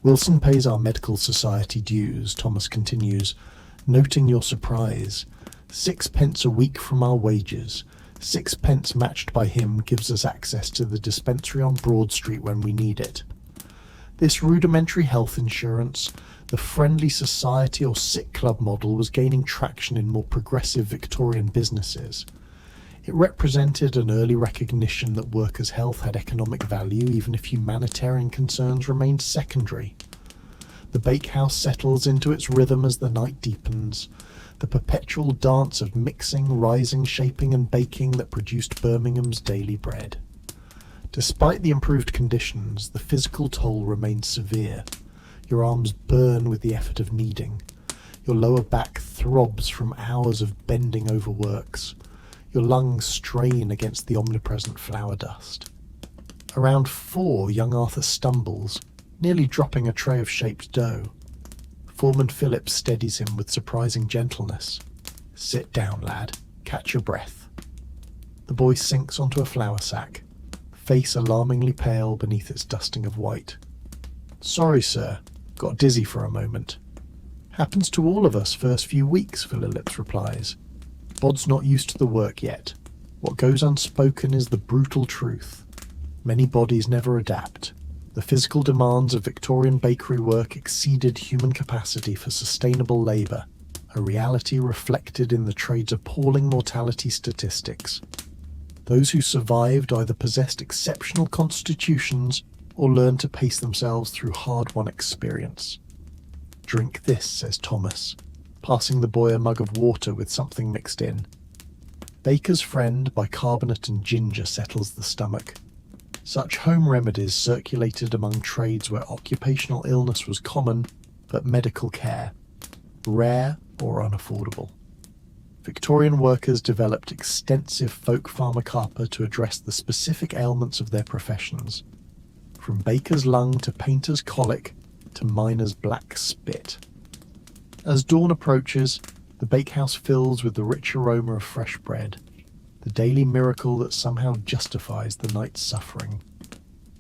Wilson pays our medical society dues, Thomas continues, noting your surprise. 6p a week from our wages. 6p matched by him gives us access to the dispensary on Broad Street when we need it. This rudimentary health insurance, the friendly society or sick club model, was gaining traction in more progressive Victorian businesses. It represented an early recognition that workers' health had economic value even if humanitarian concerns remained secondary. The bakehouse settles into its rhythm as the night deepens, the perpetual dance of mixing, rising, shaping and baking that produced Birmingham's daily bread. Despite the improved conditions, the physical toll remains severe. Your arms burn with the effort of kneading. Your lower back throbs from hours of bending over works. Your lungs strain against the omnipresent flour dust. Around 4, young Arthur stumbles, nearly dropping a tray of shaped dough. Foreman Phillips steadies him with surprising gentleness. "Sit down, lad. Catch your breath." The boy sinks onto a flour sack, face alarmingly pale beneath its dusting of white. "Sorry, sir. Got dizzy for a moment." "Happens to all of us first few weeks," Phillips replies. "Bod's not used to the work yet. What goes unspoken is the brutal truth. Many bodies never adapt. The physical demands of Victorian bakery work exceeded human capacity for sustainable labour, a reality reflected in the trade's appalling mortality statistics. Those who survived either possessed exceptional constitutions or learned to pace themselves through hard-won experience. "Drink this," says Thomas, passing the boy a mug of water with something mixed in. Baker's Friend bicarbonate and ginger settles the stomach. Such home remedies circulated among trades where occupational illness was common, but medical care rare or unaffordable. Victorian workers developed extensive folk pharmacapa to address the specific ailments of their professions, from baker's lung to painter's colic to miner's black spit. As dawn approaches, the bakehouse fills with the rich aroma of fresh bread, the daily miracle that somehow justifies the night's suffering.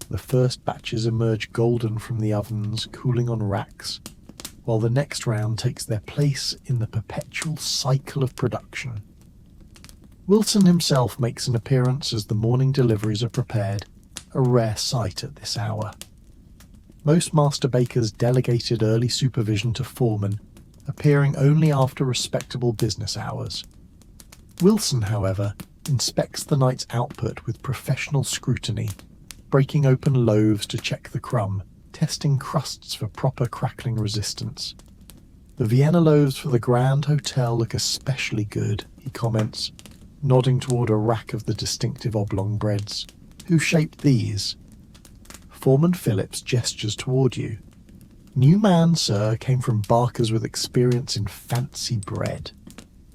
The first batches emerge golden from the ovens, cooling on racks, while the next round takes their place in the perpetual cycle of production. Wilson himself makes an appearance as the morning deliveries are prepared, a rare sight at this hour. Most master bakers delegated early supervision to foremen, appearing only after respectable business hours. Wilson, however, inspects the night's output with professional scrutiny, breaking open loaves to check the crumb, testing crusts for proper crackling resistance. "The Vienna loaves for the Grand Hotel look especially good," he comments, nodding toward a rack of the distinctive oblong breads. "Who shaped these?" Foreman Phillips gestures toward you. "New man, sir, came from Barker's with experience in fancy bread."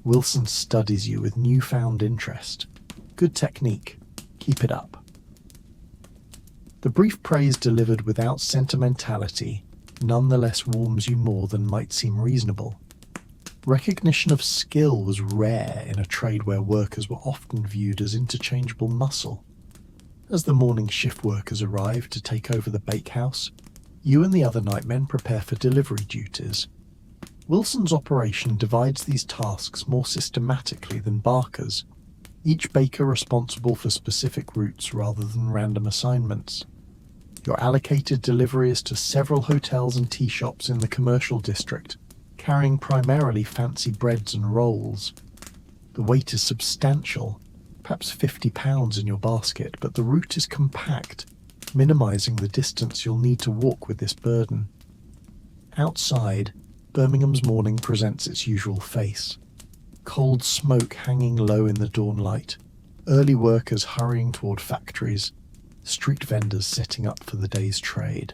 Wilson studies you with newfound interest. "Good technique. Keep it up." The brief praise delivered without sentimentality nonetheless warms you more than might seem reasonable. Recognition of skill was rare in a trade where workers were often viewed as interchangeable muscle. As the morning shift workers arrive to take over the bakehouse, you and the other nightmen prepare for delivery duties. Wilson's operation divides these tasks more systematically than Barker's, each baker responsible for specific routes rather than random assignments. Your allocated delivery is to several hotels and tea shops in the commercial district, carrying primarily fancy breads and rolls. The weight is substantial, perhaps 50 pounds in your basket, but the route is compact, minimizing the distance you'll need to walk with this burden. Outside, Birmingham's morning presents its usual face. Cold smoke hanging low in the dawn light, early workers hurrying toward factories, street vendors setting up for the day's trade.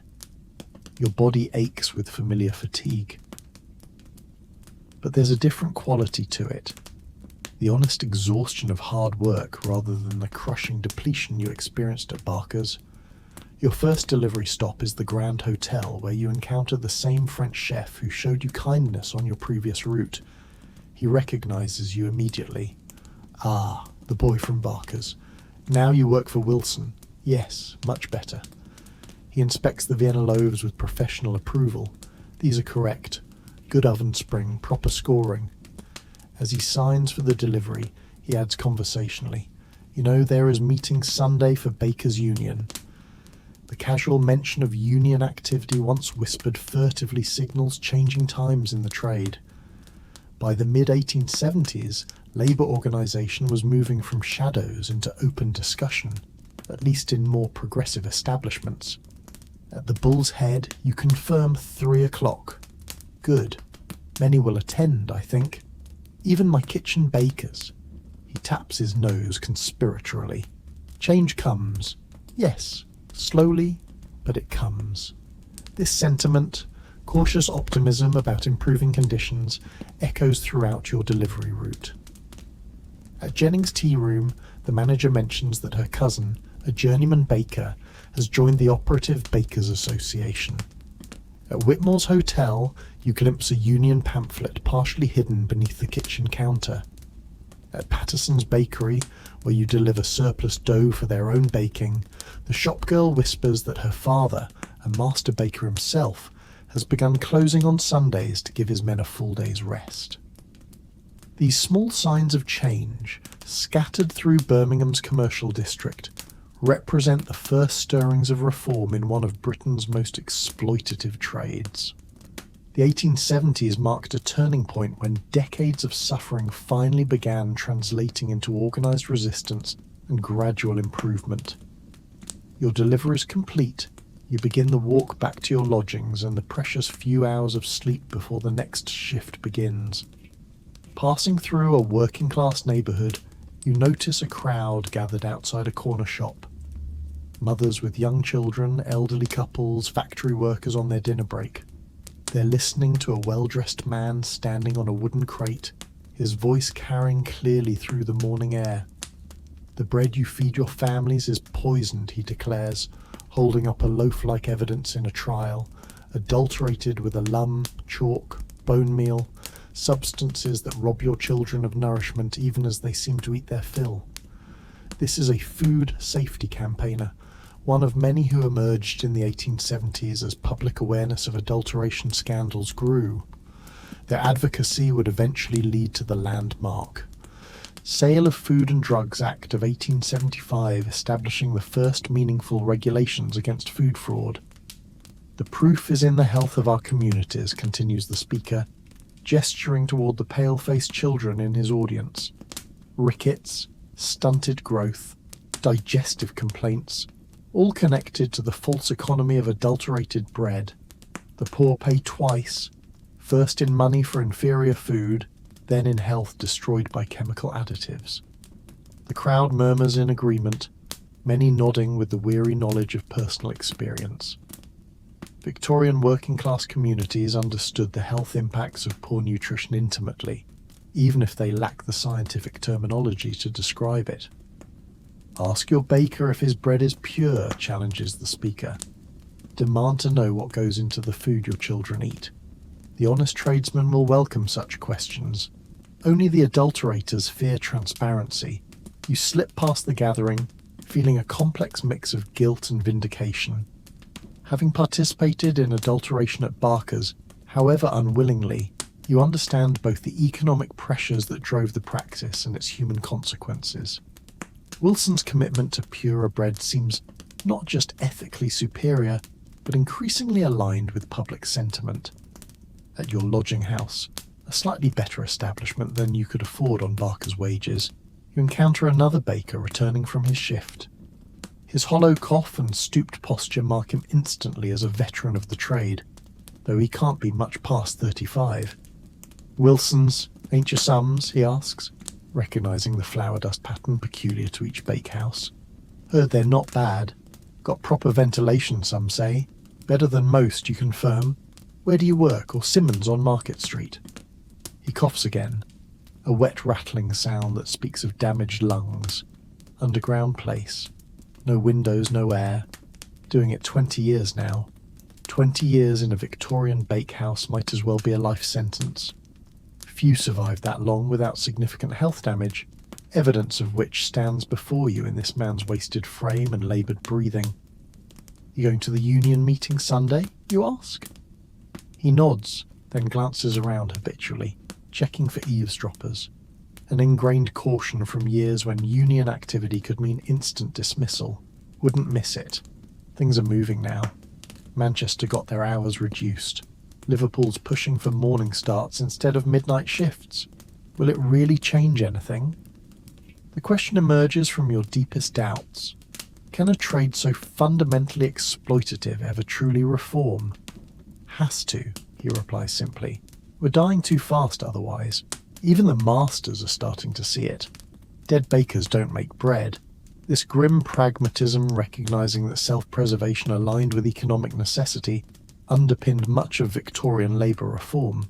Your body aches with familiar fatigue. But there's a different quality to it. The honest exhaustion of hard work rather than the crushing depletion you experienced at Barker's. Your first delivery stop is the Grand Hotel, where you encounter the same French chef who showed you kindness on your previous route. He recognizes you immediately. Ah, the boy from Barker's. Now you work for Wilson. Yes, much better. He inspects the Vienna loaves with professional approval. These are correct. Good oven spring, proper scoring. As he signs for the delivery, he adds conversationally, "You know, there is meeting Sunday for Bakers' Union." The casual mention of union activity once whispered furtively signals changing times in the trade. By the mid-1870s, labour organisation was moving from shadows into open discussion, at least in more progressive establishments. At the Bull's Head, you confirm 3 o'clock. Good. Many will attend, I think. Even my kitchen bakers. He taps his nose conspiratorially. Change comes. Yes, slowly, but it comes. This sentiment, cautious optimism about improving conditions, echoes throughout your delivery route. At Jennings' tea room, the manager mentions that her cousin, a journeyman baker, has joined the Operative Bakers Association. At Whitmore's hotel, you glimpse a union pamphlet partially hidden beneath the kitchen counter. At Patterson's bakery, where you deliver surplus dough for their own baking, the shopgirl whispers that her father, a master baker himself, has begun closing on Sundays to give his men a full day's rest. These small signs of change, scattered through Birmingham's commercial district, represent the first stirrings of reform in one of Britain's most exploitative trades. The 1870s marked a turning point when decades of suffering finally began translating into organised resistance and gradual improvement. Your delivery is complete. You begin the walk back to your lodgings and the precious few hours of sleep before the next shift begins. Passing through a working-class neighbourhood, you notice a crowd gathered outside a corner shop. Mothers with young children, elderly couples, factory workers on their dinner break. They're listening to a well-dressed man standing on a wooden crate, his voice carrying clearly through the morning air. "The bread you feed your families is poisoned," he declares, holding up a loaf like evidence in a trial, adulterated with alum, chalk, bone meal, substances that rob your children of nourishment even as they seem to eat their fill. This is a food safety campaigner, one of many who emerged in the 1870s as public awareness of adulteration scandals grew. Their advocacy would eventually lead to the landmark Sale of Food and Drugs Act of 1875, establishing the first meaningful regulations against food fraud. "The proof is in the health of our communities," continues the speaker, gesturing toward the pale-faced children in his audience. "Rickets, stunted growth, digestive complaints, all connected to the false economy of adulterated bread. The poor pay twice, first in money for inferior food, then in health destroyed by chemical additives." The crowd murmurs in agreement, many nodding with the weary knowledge of personal experience. Victorian working-class communities understood the health impacts of poor nutrition intimately, even if they lack the scientific terminology to describe it. "Ask your baker if his bread is pure," challenges the speaker. "Demand to know what goes into the food your children eat. The honest tradesman will welcome such questions. Only the adulterators fear transparency." You slip past the gathering, feeling a complex mix of guilt and vindication. Having participated in adulteration at Barker's, however unwillingly, you understand both the economic pressures that drove the practice and its human consequences. Wilson's commitment to purer bread seems not just ethically superior, but increasingly aligned with public sentiment. At your lodging house, a slightly better establishment than you could afford on Barker's wages, you encounter another baker returning from his shift. His hollow cough and stooped posture mark him instantly as a veteran of the trade, though he can't be much past 35. "Wilson's, ain't your sums?" he asks, recognizing the flour dust pattern peculiar to each bakehouse. "Heard they're not bad. Got proper ventilation, some say. Better than most, you confirm. Where do you work, or Simmons on Market Street?" He coughs again, a wet rattling sound that speaks of damaged lungs. Underground place. No windows, no air. Doing it 20 years now. 20 years in a Victorian bakehouse might as well be a life sentence. Few survive that long without significant health damage, evidence of which stands before you in this man's wasted frame and laboured breathing. You going to the union meeting Sunday, you ask? He nods, then glances around habitually, checking for eavesdroppers. An ingrained caution from years when union activity could mean instant dismissal. Wouldn't miss it. Things are moving now. Manchester got their hours reduced. Liverpool's pushing for morning starts instead of midnight shifts. Will it really change anything? The question emerges from your deepest doubts. Can a trade so fundamentally exploitative ever truly reform? Has to, he replies simply. We're dying too fast otherwise. Even the masters are starting to see it. Dead bakers don't make bread. This grim pragmatism, recognising that self-preservation aligned with economic necessity, underpinned much of Victorian labour reform.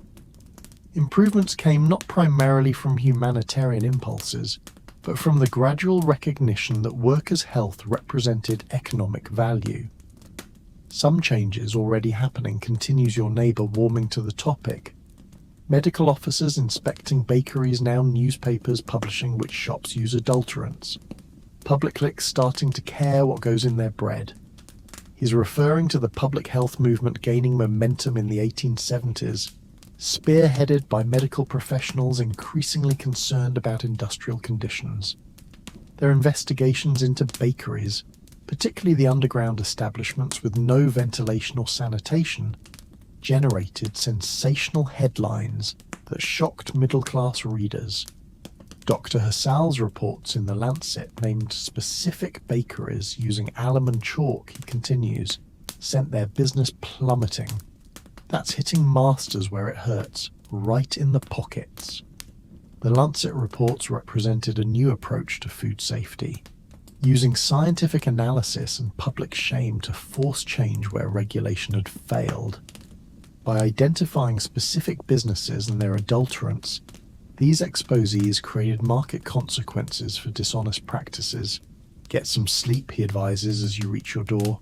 Improvements came not primarily from humanitarian impulses, but from the gradual recognition that workers' health represented economic value. Some changes already happening, continues your neighbour, warming to the topic. Medical officers inspecting bakeries, now newspapers publishing which shops use adulterants. Public cliques starting to care what goes in their bread. He's referring to the public health movement gaining momentum in the 1870s, spearheaded by medical professionals increasingly concerned about industrial conditions. Their investigations into bakeries, particularly the underground establishments with no ventilation or sanitation, generated sensational headlines that shocked middle-class readers. Dr. Hassal's reports in The Lancet named specific bakeries using alum and chalk, he continues, sent their business plummeting. That's hitting masters where it hurts, right in the pockets. The Lancet reports represented a new approach to food safety, using scientific analysis and public shame to force change where regulation had failed. By identifying specific businesses and their adulterants, these exposees created market consequences for dishonest practices. Get some sleep, he advises as you reach your door.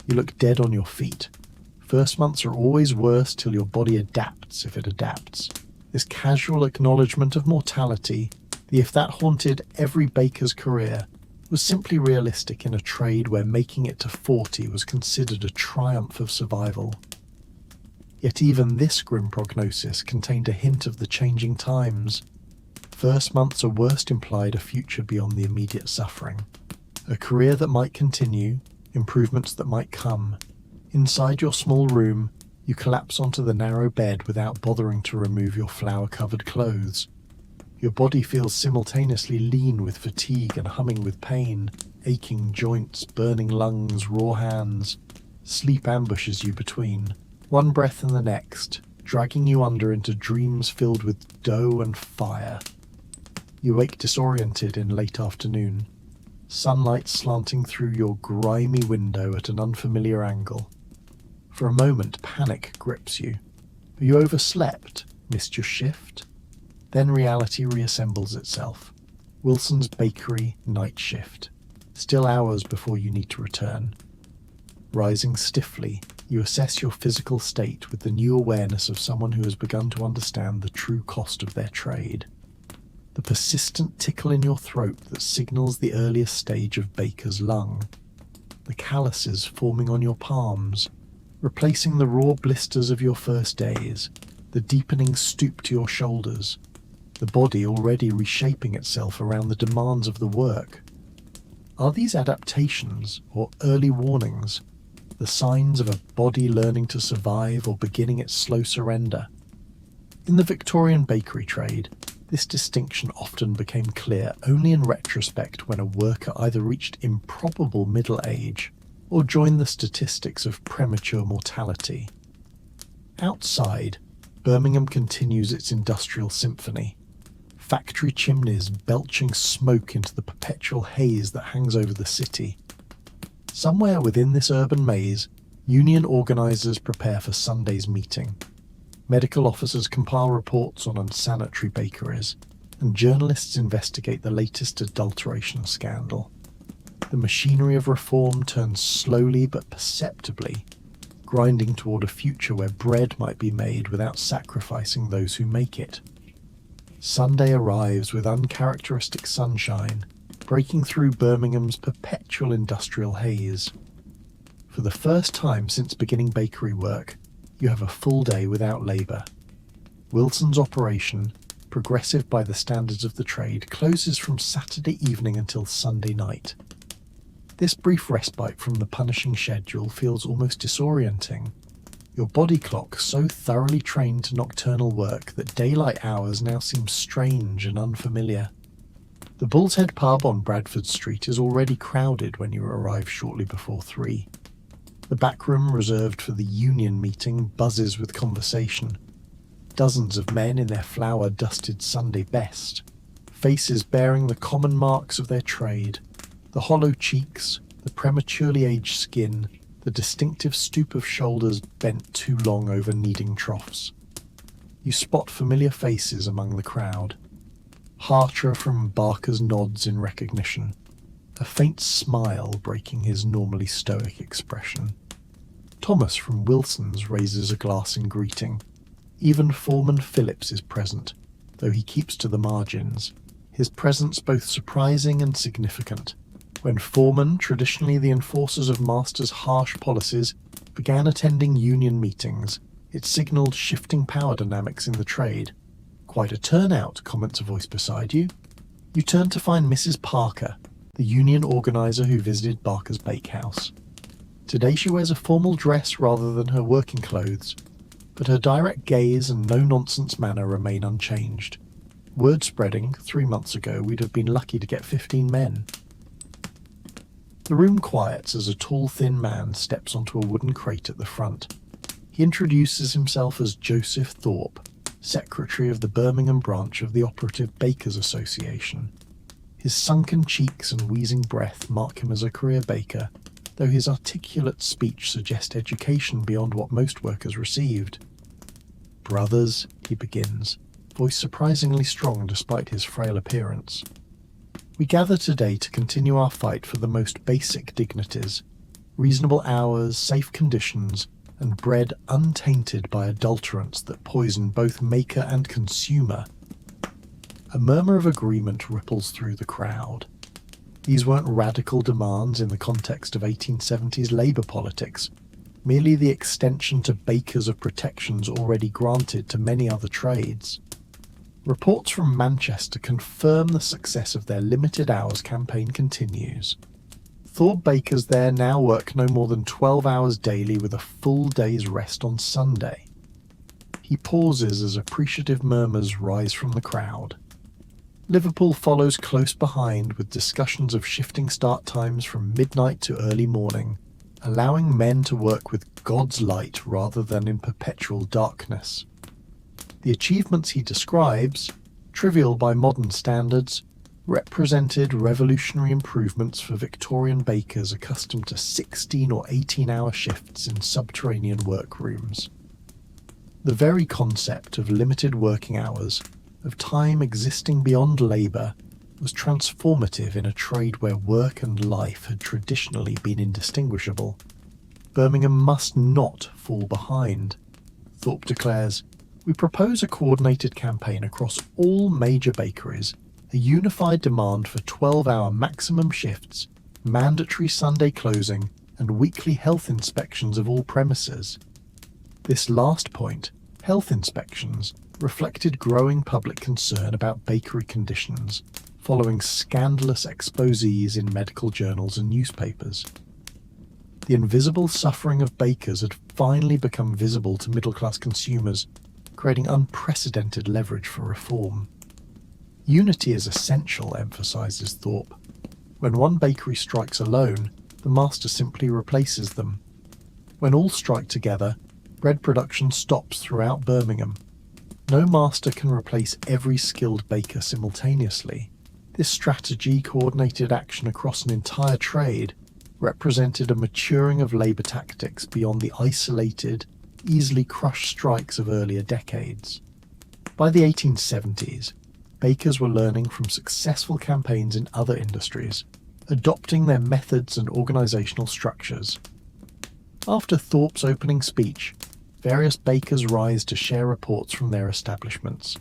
You look dead on your feet. First months are always worse till your body adapts, if it adapts. This casual acknowledgement of mortality, the if that haunted every baker's career, was simply realistic in a trade where making it to 40 was considered a triumph of survival. Yet even this grim prognosis contained a hint of the changing times. First months are worst implied a future beyond the immediate suffering. A career that might continue, improvements that might come. Inside your small room, you collapse onto the narrow bed without bothering to remove your flour-covered clothes. Your body feels simultaneously lean with fatigue and humming with pain, aching joints, burning lungs, raw hands. Sleep ambushes you between, one breath and the next, dragging you under into dreams filled with dough and fire. You wake disoriented in late afternoon, sunlight slanting through your grimy window at an unfamiliar angle. For a moment, panic grips you. Have you overslept? Missed your shift? Then reality reassembles itself. Wilson's Bakery, night shift. Still hours before you need to return. Rising stiffly, you assess your physical state with the new awareness of someone who has begun to understand the true cost of their trade. The persistent tickle in your throat that signals the earliest stage of baker's lung. The calluses forming on your palms, replacing the raw blisters of your first days, the deepening stoop to your shoulders, the body already reshaping itself around the demands of the work. Are these adaptations, or early warnings, the signs of a body learning to survive or beginning its slow surrender? In the Victorian bakery trade, this distinction often became clear only in retrospect when a worker either reached improbable middle age or joined the statistics of premature mortality. Outside, Birmingham continues its industrial symphony. Factory chimneys belching smoke into the perpetual haze that hangs over the city. Somewhere within this urban maze, union organisers prepare for Sunday's meeting. Medical officers compile reports on unsanitary bakeries, and journalists investigate the latest adulteration scandal. The machinery of reform turns slowly but perceptibly, grinding toward a future where bread might be made without sacrificing those who make it. Sunday arrives with uncharacteristic sunshine, breaking through Birmingham's perpetual industrial haze. For the first time since beginning bakery work, you have a full day without labour. Wilson's operation, progressive by the standards of the trade, closes from Saturday evening until Sunday night. This brief respite from the punishing schedule feels almost disorienting. Your body clock so thoroughly trained to nocturnal work that daylight hours now seem strange and unfamiliar. The Bull's Head pub on Bradford Street is already crowded when you arrive shortly before 3. The back room reserved for the union meeting buzzes with conversation. Dozens of men in their flour-dusted Sunday best, faces bearing the common marks of their trade, the hollow cheeks, the prematurely aged skin, the distinctive stoop of shoulders bent too long over kneading troughs. You spot familiar faces among the crowd. Harcher from Barker's nods in recognition, a faint smile breaking his normally stoic expression. Thomas from Wilson's raises a glass in greeting. Even Foreman Phillips is present, though he keeps to the margins, his presence both surprising and significant. When Foreman, traditionally the enforcers of Master's harsh policies, began attending union meetings, it signalled shifting power dynamics in the trade. "Quite a turnout," comments a voice beside you. You turn to find Mrs. Parker, the union organiser who visited Barker's bakehouse. Today she wears a formal dress rather than her working clothes, but her direct gaze and no-nonsense manner remain unchanged. Word spreading, 3 months ago we'd have been lucky to get 15 men. The room quiets as a tall, thin man steps onto a wooden crate at the front. He introduces himself as Joseph Thorpe, secretary of the Birmingham branch of the Operative Bakers Association. His sunken cheeks and wheezing breath mark him as a career baker, though his articulate speech suggests education beyond what most workers received. "Brothers," he begins, voice surprisingly strong despite his frail appearance. "We gather today to continue our fight for the most basic dignities, reasonable hours, safe conditions, and bread untainted by adulterants that poison both maker and consumer." A murmur of agreement ripples through the crowd. These weren't radical demands in the context of 1870s labour politics, merely the extension to bakers of protections already granted to many other trades. Reports from Manchester confirm the success of their limited hours campaign continues. Thorpe bakers there now work no more than 12 hours daily with a full day's rest on Sunday. He pauses as appreciative murmurs rise from the crowd. Liverpool follows close behind with discussions of shifting start times from midnight to early morning, allowing men to work with God's light rather than in perpetual darkness. The achievements he describes, trivial by modern standards, represented revolutionary improvements for Victorian bakers accustomed to 16 or 18-hour shifts in subterranean workrooms. The very concept of limited working hours, of time existing beyond labour, was transformative in a trade where work and life had traditionally been indistinguishable. Birmingham must not fall behind. Thorpe declares, "We propose a coordinated campaign across all major bakeries, a unified demand for 12-hour maximum shifts, mandatory Sunday closing, and weekly health inspections of all premises." This last point, health inspections, reflected growing public concern about bakery conditions, following scandalous exposés in medical journals and newspapers. The invisible suffering of bakers had finally become visible to middle-class consumers, creating unprecedented leverage for reform. "Unity is essential," emphasises Thorpe. "When one bakery strikes alone, the master simply replaces them. When all strike together, bread production stops throughout Birmingham. No master can replace every skilled baker simultaneously." This strategy, coordinated action across an entire trade, represented a maturing of labour tactics beyond the isolated, easily crushed strikes of earlier decades. By the 1870s, bakers were learning from successful campaigns in other industries, adopting their methods and organisational structures. After Thorpe's opening speech, various bakers rise to share reports from their establishments.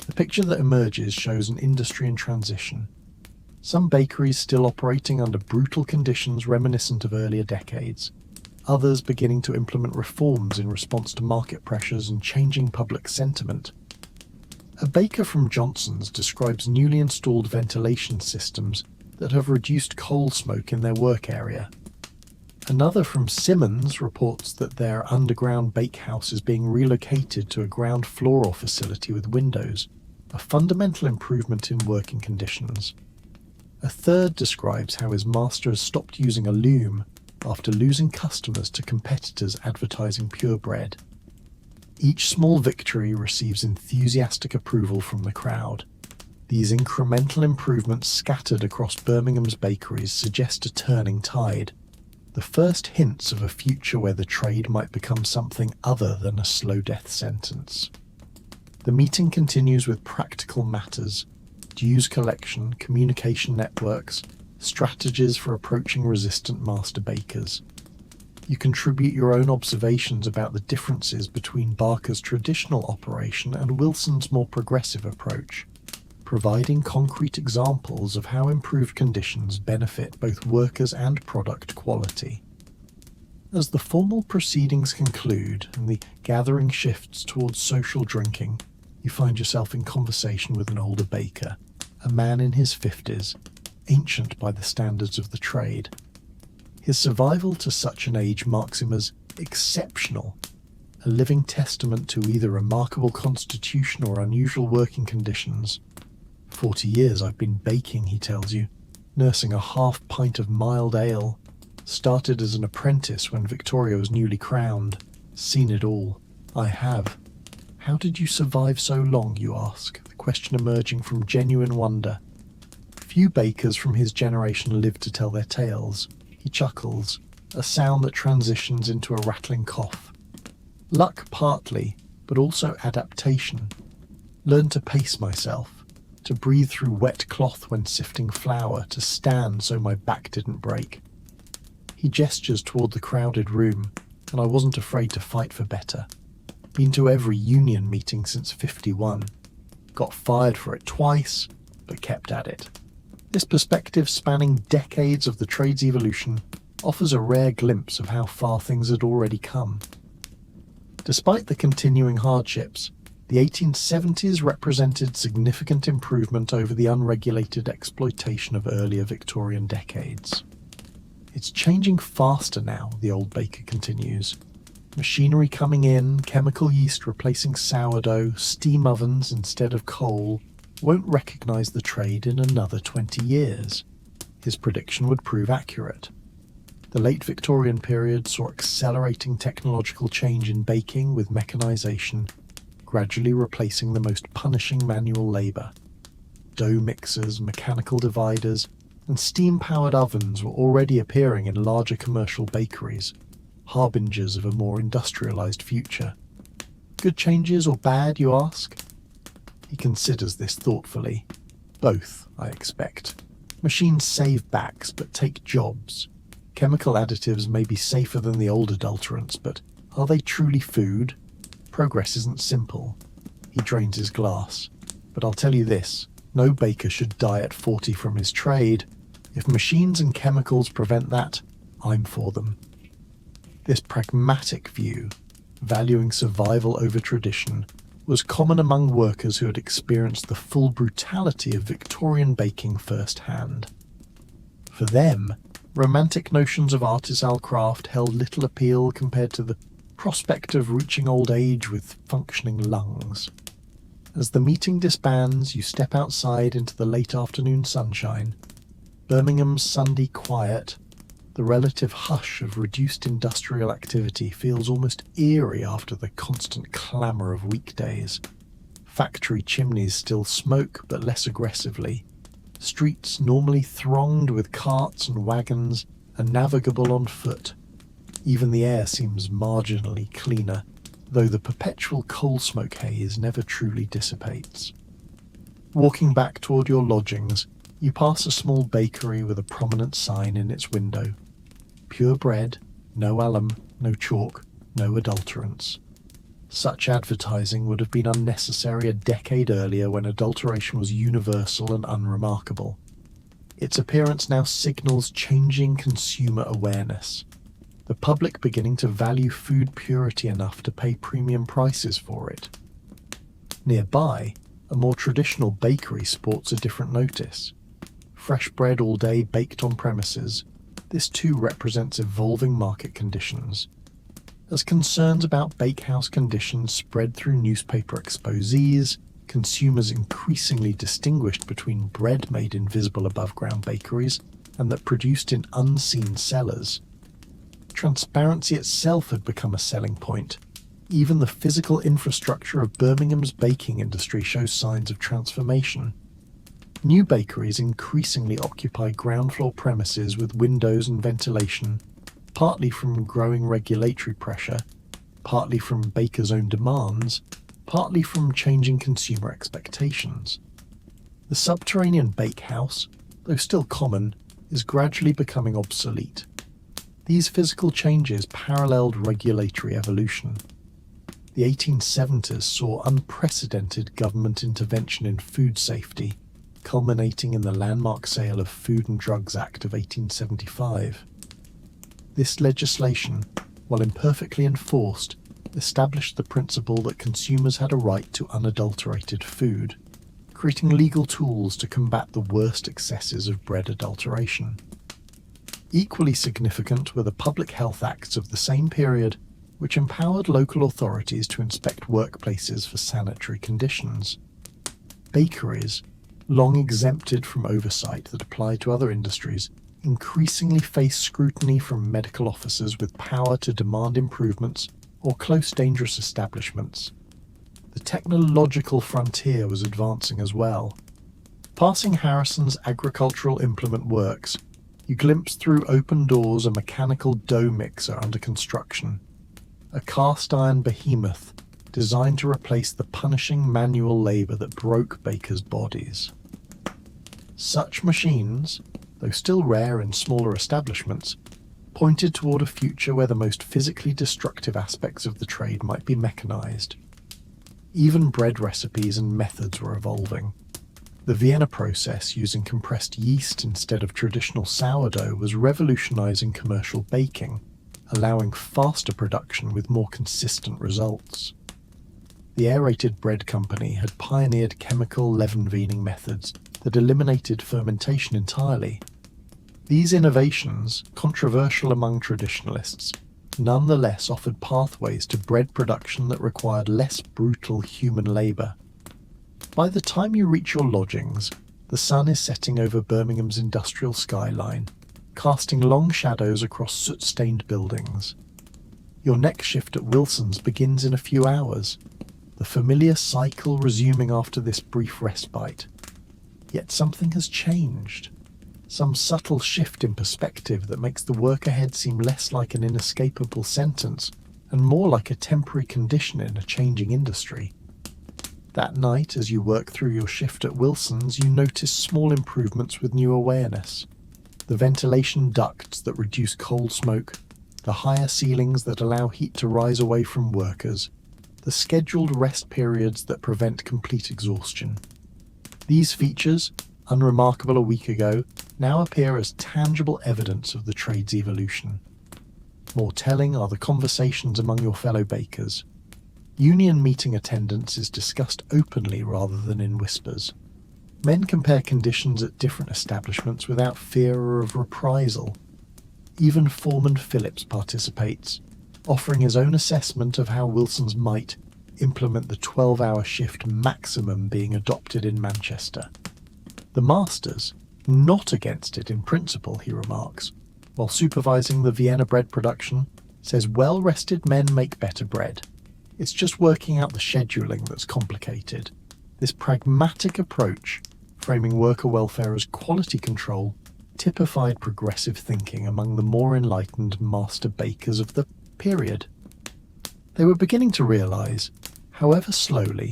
The picture that emerges shows an industry in transition. Some bakeries still operating under brutal conditions reminiscent of earlier decades, others beginning to implement reforms in response to market pressures and changing public sentiment. A baker from Johnson's describes newly installed ventilation systems that have reduced coal smoke in their work area. Another from Simmons reports that their underground bakehouse is being relocated to a ground floor facility with windows, a fundamental improvement in working conditions. A third describes how his master has stopped using a loom after losing customers to competitors advertising purebred. Each small victory receives enthusiastic approval from the crowd. These incremental improvements scattered across Birmingham's bakeries suggest a turning tide, the first hints of a future where the trade might become something other than a slow death sentence. The meeting continues with practical matters: dues collection, communication networks, strategies for approaching resistant master bakers. You contribute your own observations about the differences between Barker's traditional operation and Wilson's more progressive approach, providing concrete examples of how improved conditions benefit both workers and product quality. As the formal proceedings conclude and the gathering shifts towards social drinking, you find yourself in conversation with an older baker, a man in his 50s, ancient by the standards of the trade. His survival to such an age marks him as exceptional, a living testament to either remarkable constitution or unusual working conditions. 40 years I've been baking, he tells you, nursing a half pint of mild ale. Started as an apprentice when Victoria was newly crowned. Seen it all. I have. How did you survive so long, you ask, the question emerging from genuine wonder. Few bakers from his generation live to tell their tales. He chuckles, a sound that transitions into a rattling cough. Luck partly, but also adaptation. Learned to pace myself, to breathe through wet cloth when sifting flour, to stand so my back didn't break. He gestures toward the crowded room, and I wasn't afraid to fight for better. Been to every union meeting since 51. Got fired for it twice, but kept at it. This perspective, spanning decades of the trade's evolution, offers a rare glimpse of how far things had already come. Despite the continuing hardships, the 1870s represented significant improvement over the unregulated exploitation of earlier Victorian decades. It's changing faster now, the old baker continues. Machinery coming in, chemical yeast replacing sourdough, steam ovens instead of coal, won't recognise the trade in another 20 years. His prediction would prove accurate. The late Victorian period saw accelerating technological change in baking, with mechanisation gradually replacing the most punishing manual labour. Dough mixers, mechanical dividers, and steam-powered ovens were already appearing in larger commercial bakeries, harbingers of a more industrialised future. Good changes or bad, you ask? He considers this thoughtfully. Both, I expect. Machines save backs, but take jobs. Chemical additives may be safer than the old adulterants, but are they truly food? Progress isn't simple. He drains his glass. But I'll tell you this, no baker should die at 40 from his trade. If machines and chemicals prevent that, I'm for them. This pragmatic view, valuing survival over tradition, was common among workers who had experienced the full brutality of Victorian baking firsthand. For them, romantic notions of artisanal craft held little appeal compared to the prospect of reaching old age with functioning lungs. As the meeting disbands, you step outside into the late afternoon sunshine. Birmingham's Sunday quiet, the relative hush of reduced industrial activity, feels almost eerie after the constant clamour of weekdays. Factory chimneys still smoke, but less aggressively. Streets, normally thronged with carts and wagons, are navigable on foot. Even the air seems marginally cleaner, though the perpetual coal smoke haze never truly dissipates. Walking back toward your lodgings, You pass a small bakery with a prominent sign in its window. Pure bread, no alum, no chalk, no adulterants. Such advertising would have been unnecessary a decade earlier when adulteration was universal and unremarkable. Its appearance now signals changing consumer awareness. The public beginning to value food purity enough to pay premium prices for it. Nearby, a more traditional bakery sports a different notice. Fresh bread all day baked on premises, this too represents evolving market conditions. As concerns about bakehouse conditions spread through newspaper exposés, consumers increasingly distinguished between bread made in visible above-ground bakeries and that produced in unseen cellars. Transparency itself had become a selling point. Even the physical infrastructure of Birmingham's baking industry shows signs of transformation. New bakeries increasingly occupy ground floor premises with windows and ventilation, partly from growing regulatory pressure, partly from bakers' own demands, partly from changing consumer expectations. The subterranean bakehouse, though still common, is gradually becoming obsolete. These physical changes paralleled regulatory evolution. The 1870s saw unprecedented government intervention in food safety, culminating in the landmark sale of Food and Drugs Act of 1875. This legislation, while imperfectly enforced, established the principle that consumers had a right to unadulterated food, creating legal tools to combat the worst excesses of bread adulteration. Equally significant were the public health acts of the same period, which empowered local authorities to inspect workplaces for sanitary conditions. Bakeries, long exempted from oversight that applied to other industries, increasingly face scrutiny from medical officers with power to demand improvements or close dangerous establishments. The technological frontier was advancing as well. Passing Harrison's agricultural implement works, you glimpse through open doors a mechanical dough mixer under construction, a cast-iron behemoth designed to replace the punishing manual labor that broke bakers' bodies. Such machines, though still rare in smaller establishments, pointed toward a future where the most physically destructive aspects of the trade might be mechanized. Even bread recipes and methods were evolving. The Vienna process, using compressed yeast instead of traditional sourdough, was revolutionizing commercial baking, allowing faster production with more consistent results. The aerated bread company had pioneered chemical leaven-veining methods that eliminated fermentation entirely. These innovations, controversial among traditionalists, nonetheless offered pathways to bread production that required less brutal human labour. By the time you reach your lodgings, the sun is setting over Birmingham's industrial skyline, casting long shadows across soot-stained buildings. Your next shift at Wilson's begins in a few hours, the familiar cycle resuming after this brief respite. Yet something has changed. Some subtle shift in perspective that makes the work ahead seem less like an inescapable sentence and more like a temporary condition in a changing industry. That night, as you work through your shift at Wilson's, you notice small improvements with new awareness. The ventilation ducts that reduce coal smoke, the higher ceilings that allow heat to rise away from workers, the scheduled rest periods that prevent complete exhaustion. These features, unremarkable a week ago, now appear as tangible evidence of the trade's evolution. More telling are the conversations among your fellow bakers. Union meeting attendance is discussed openly rather than in whispers. Men compare conditions at different establishments without fear of reprisal. Even Foreman Phillips participates, offering his own assessment of how Wilson's might implement the 12-hour shift maximum being adopted in Manchester. The Master's not against it in principle, he remarks, while supervising the Vienna bread production, says well-rested men make better bread. It's just working out the scheduling that's complicated. This pragmatic approach, framing worker welfare as quality control, typified progressive thinking among the more enlightened master bakers of the period. They were beginning to realise, however slowly,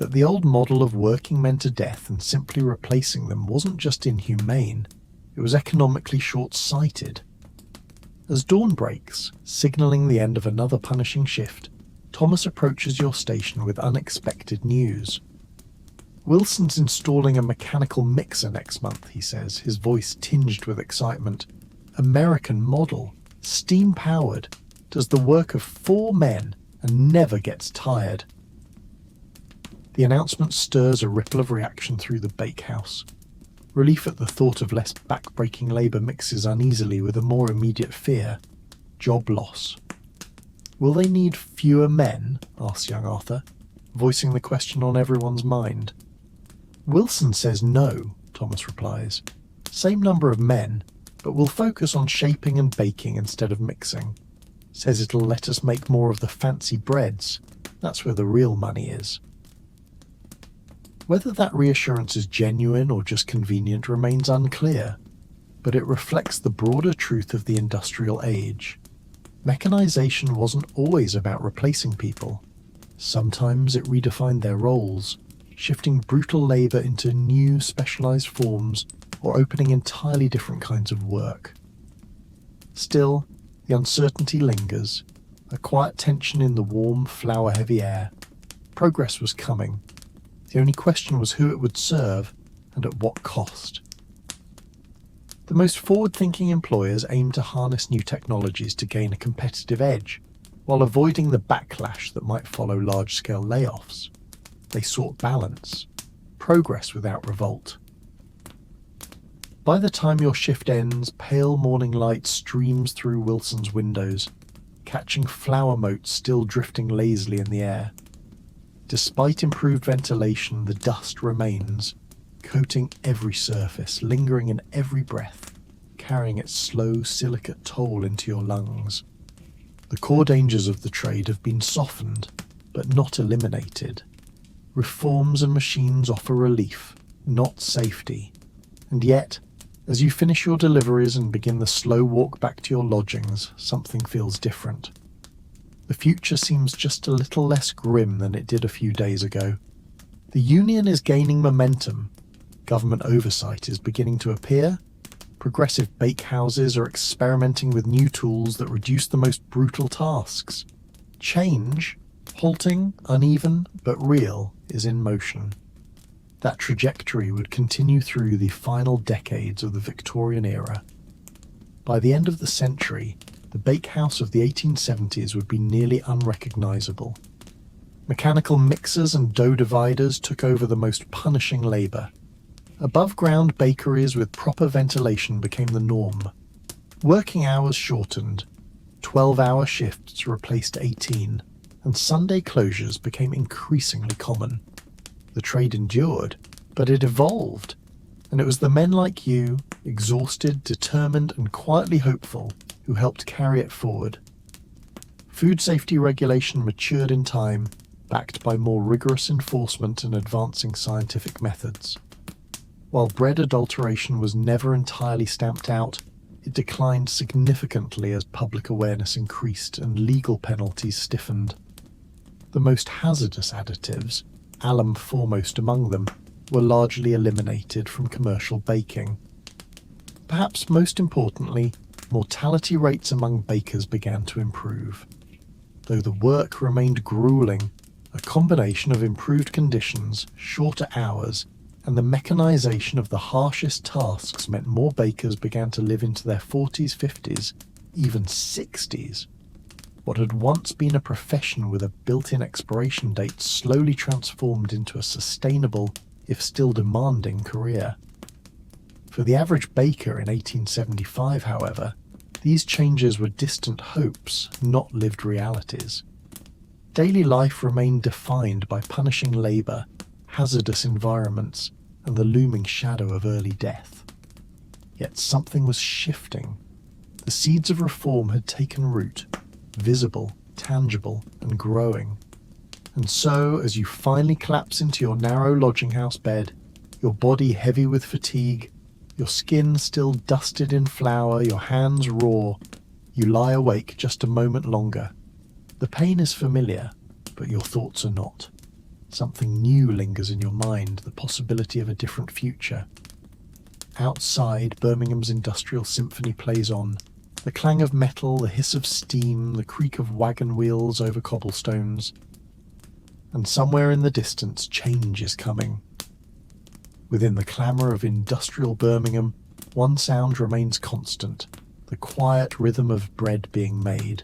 that the old model of working men to death and simply replacing them wasn't just inhumane, it was economically short-sighted. As dawn breaks, signalling the end of another punishing shift, Thomas approaches your station with unexpected news. Wilson's installing a mechanical mixer next month, he says, his voice tinged with excitement. American model, steam-powered, does the work of 4 men and never gets tired. The announcement stirs a ripple of reaction through the bakehouse. Relief at the thought of less back-breaking labour mixes uneasily with a more immediate fear: job loss. Will they need fewer men? Asks young Arthur, voicing the question on everyone's mind. Wilson says no, Thomas replies. Same number of men, but we'll focus on shaping and baking instead of mixing. Says it'll let us make more of the fancy breads. That's where the real money is. Whether that reassurance is genuine or just convenient remains unclear, but it reflects the broader truth of the industrial age. Mechanization wasn't always about replacing people. Sometimes it redefined their roles, shifting brutal labor into new specialized forms or opening entirely different kinds of work. Still, the uncertainty lingers, a quiet tension in the warm, flower-heavy air. Progress was coming. The only question was who it would serve and at what cost. The most forward-thinking employers aim to harness new technologies to gain a competitive edge, while avoiding the backlash that might follow large-scale layoffs. They sought balance, progress without revolt. By the time your shift ends, pale morning light streams through Wilson's windows, catching flower motes still drifting lazily in the air. Despite improved ventilation, the dust remains, coating every surface, lingering in every breath, carrying its slow, silicate toll into your lungs. The core dangers of the trade have been softened, but not eliminated. Reforms and machines offer relief, not safety. And yet, as you finish your deliveries and begin the slow walk back to your lodgings, something feels different. The future seems just a little less grim than it did a few days ago. The union is gaining momentum. Government oversight is beginning to appear. Progressive bakehouses are experimenting with new tools that reduce the most brutal tasks. Change, halting, uneven, but real, is in motion. That trajectory would continue through the final decades of the Victorian era. By the end of the century, the bakehouse of the 1870s would be nearly unrecognisable. Mechanical mixers and dough dividers took over the most punishing labour. Above-ground bakeries with proper ventilation became the norm. Working hours shortened, 12-hour shifts replaced 18, and Sunday closures became increasingly common. The trade endured, but it evolved, and it was the men like you, exhausted, determined, and quietly hopeful, who helped carry it forward. Food safety regulation matured in time, backed by more rigorous enforcement and advancing scientific methods. While bread adulteration was never entirely stamped out, it declined significantly as public awareness increased and legal penalties stiffened. The most hazardous additives, alum foremost among them, were largely eliminated from commercial baking. Perhaps most importantly, mortality rates among bakers began to improve. Though the work remained grueling, a combination of improved conditions, shorter hours, and the mechanization of the harshest tasks meant more bakers began to live into their 40s, 50s, even 60s. What had once been a profession with a built-in expiration date slowly transformed into a sustainable, if still demanding, career. For the average baker in 1875, however, these changes were distant hopes, not lived realities. Daily life remained defined by punishing labour, hazardous environments, and the looming shadow of early death. Yet something was shifting. The seeds of reform had taken root, visible, tangible, and growing. And so, as you finally collapse into your narrow lodging house bed, your body heavy with fatigue, your skin still dusted in flour, your hands raw, you lie awake just a moment longer. The pain is familiar, but your thoughts are not. Something new lingers in your mind, the possibility of a different future. Outside, Birmingham's industrial symphony plays on. The clang of metal, the hiss of steam, the creak of wagon wheels over cobblestones. And somewhere in the distance, change is coming. Within the clamour of industrial Birmingham, one sound remains constant, the quiet rhythm of bread being made.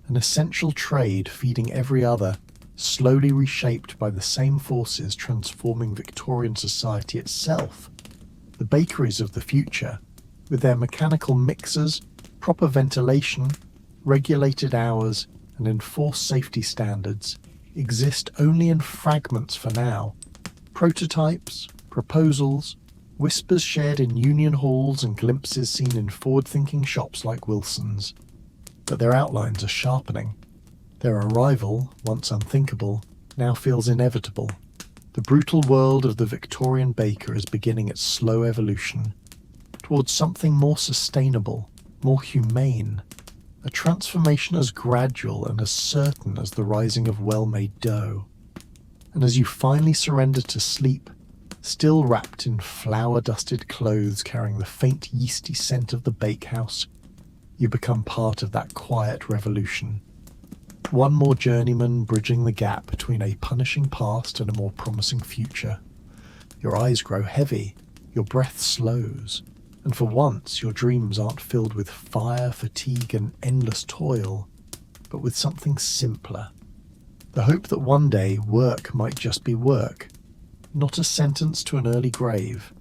An essential trade feeding every other, slowly reshaped by the same forces transforming Victorian society itself. The bakeries of the future, with their mechanical mixers, proper ventilation, regulated hours, and enforced safety standards, exist only in fragments for now. Prototypes, proposals, whispers shared in union halls and glimpses seen in forward-thinking shops like Wilson's. But their outlines are sharpening. Their arrival, once unthinkable, now feels inevitable. The brutal world of the Victorian baker is beginning its slow evolution towards something more sustainable, more humane, a transformation as gradual and as certain as the rising of well-made dough. And as you finally surrender to sleep, still wrapped in flour-dusted clothes carrying the faint yeasty scent of the bakehouse, you become part of that quiet revolution. One more journeyman bridging the gap between a punishing past and a more promising future. Your eyes grow heavy, your breath slows, and for once your dreams aren't filled with fire, fatigue, and endless toil, but with something simpler. The hope that one day work might just be work, not a sentence to an early grave,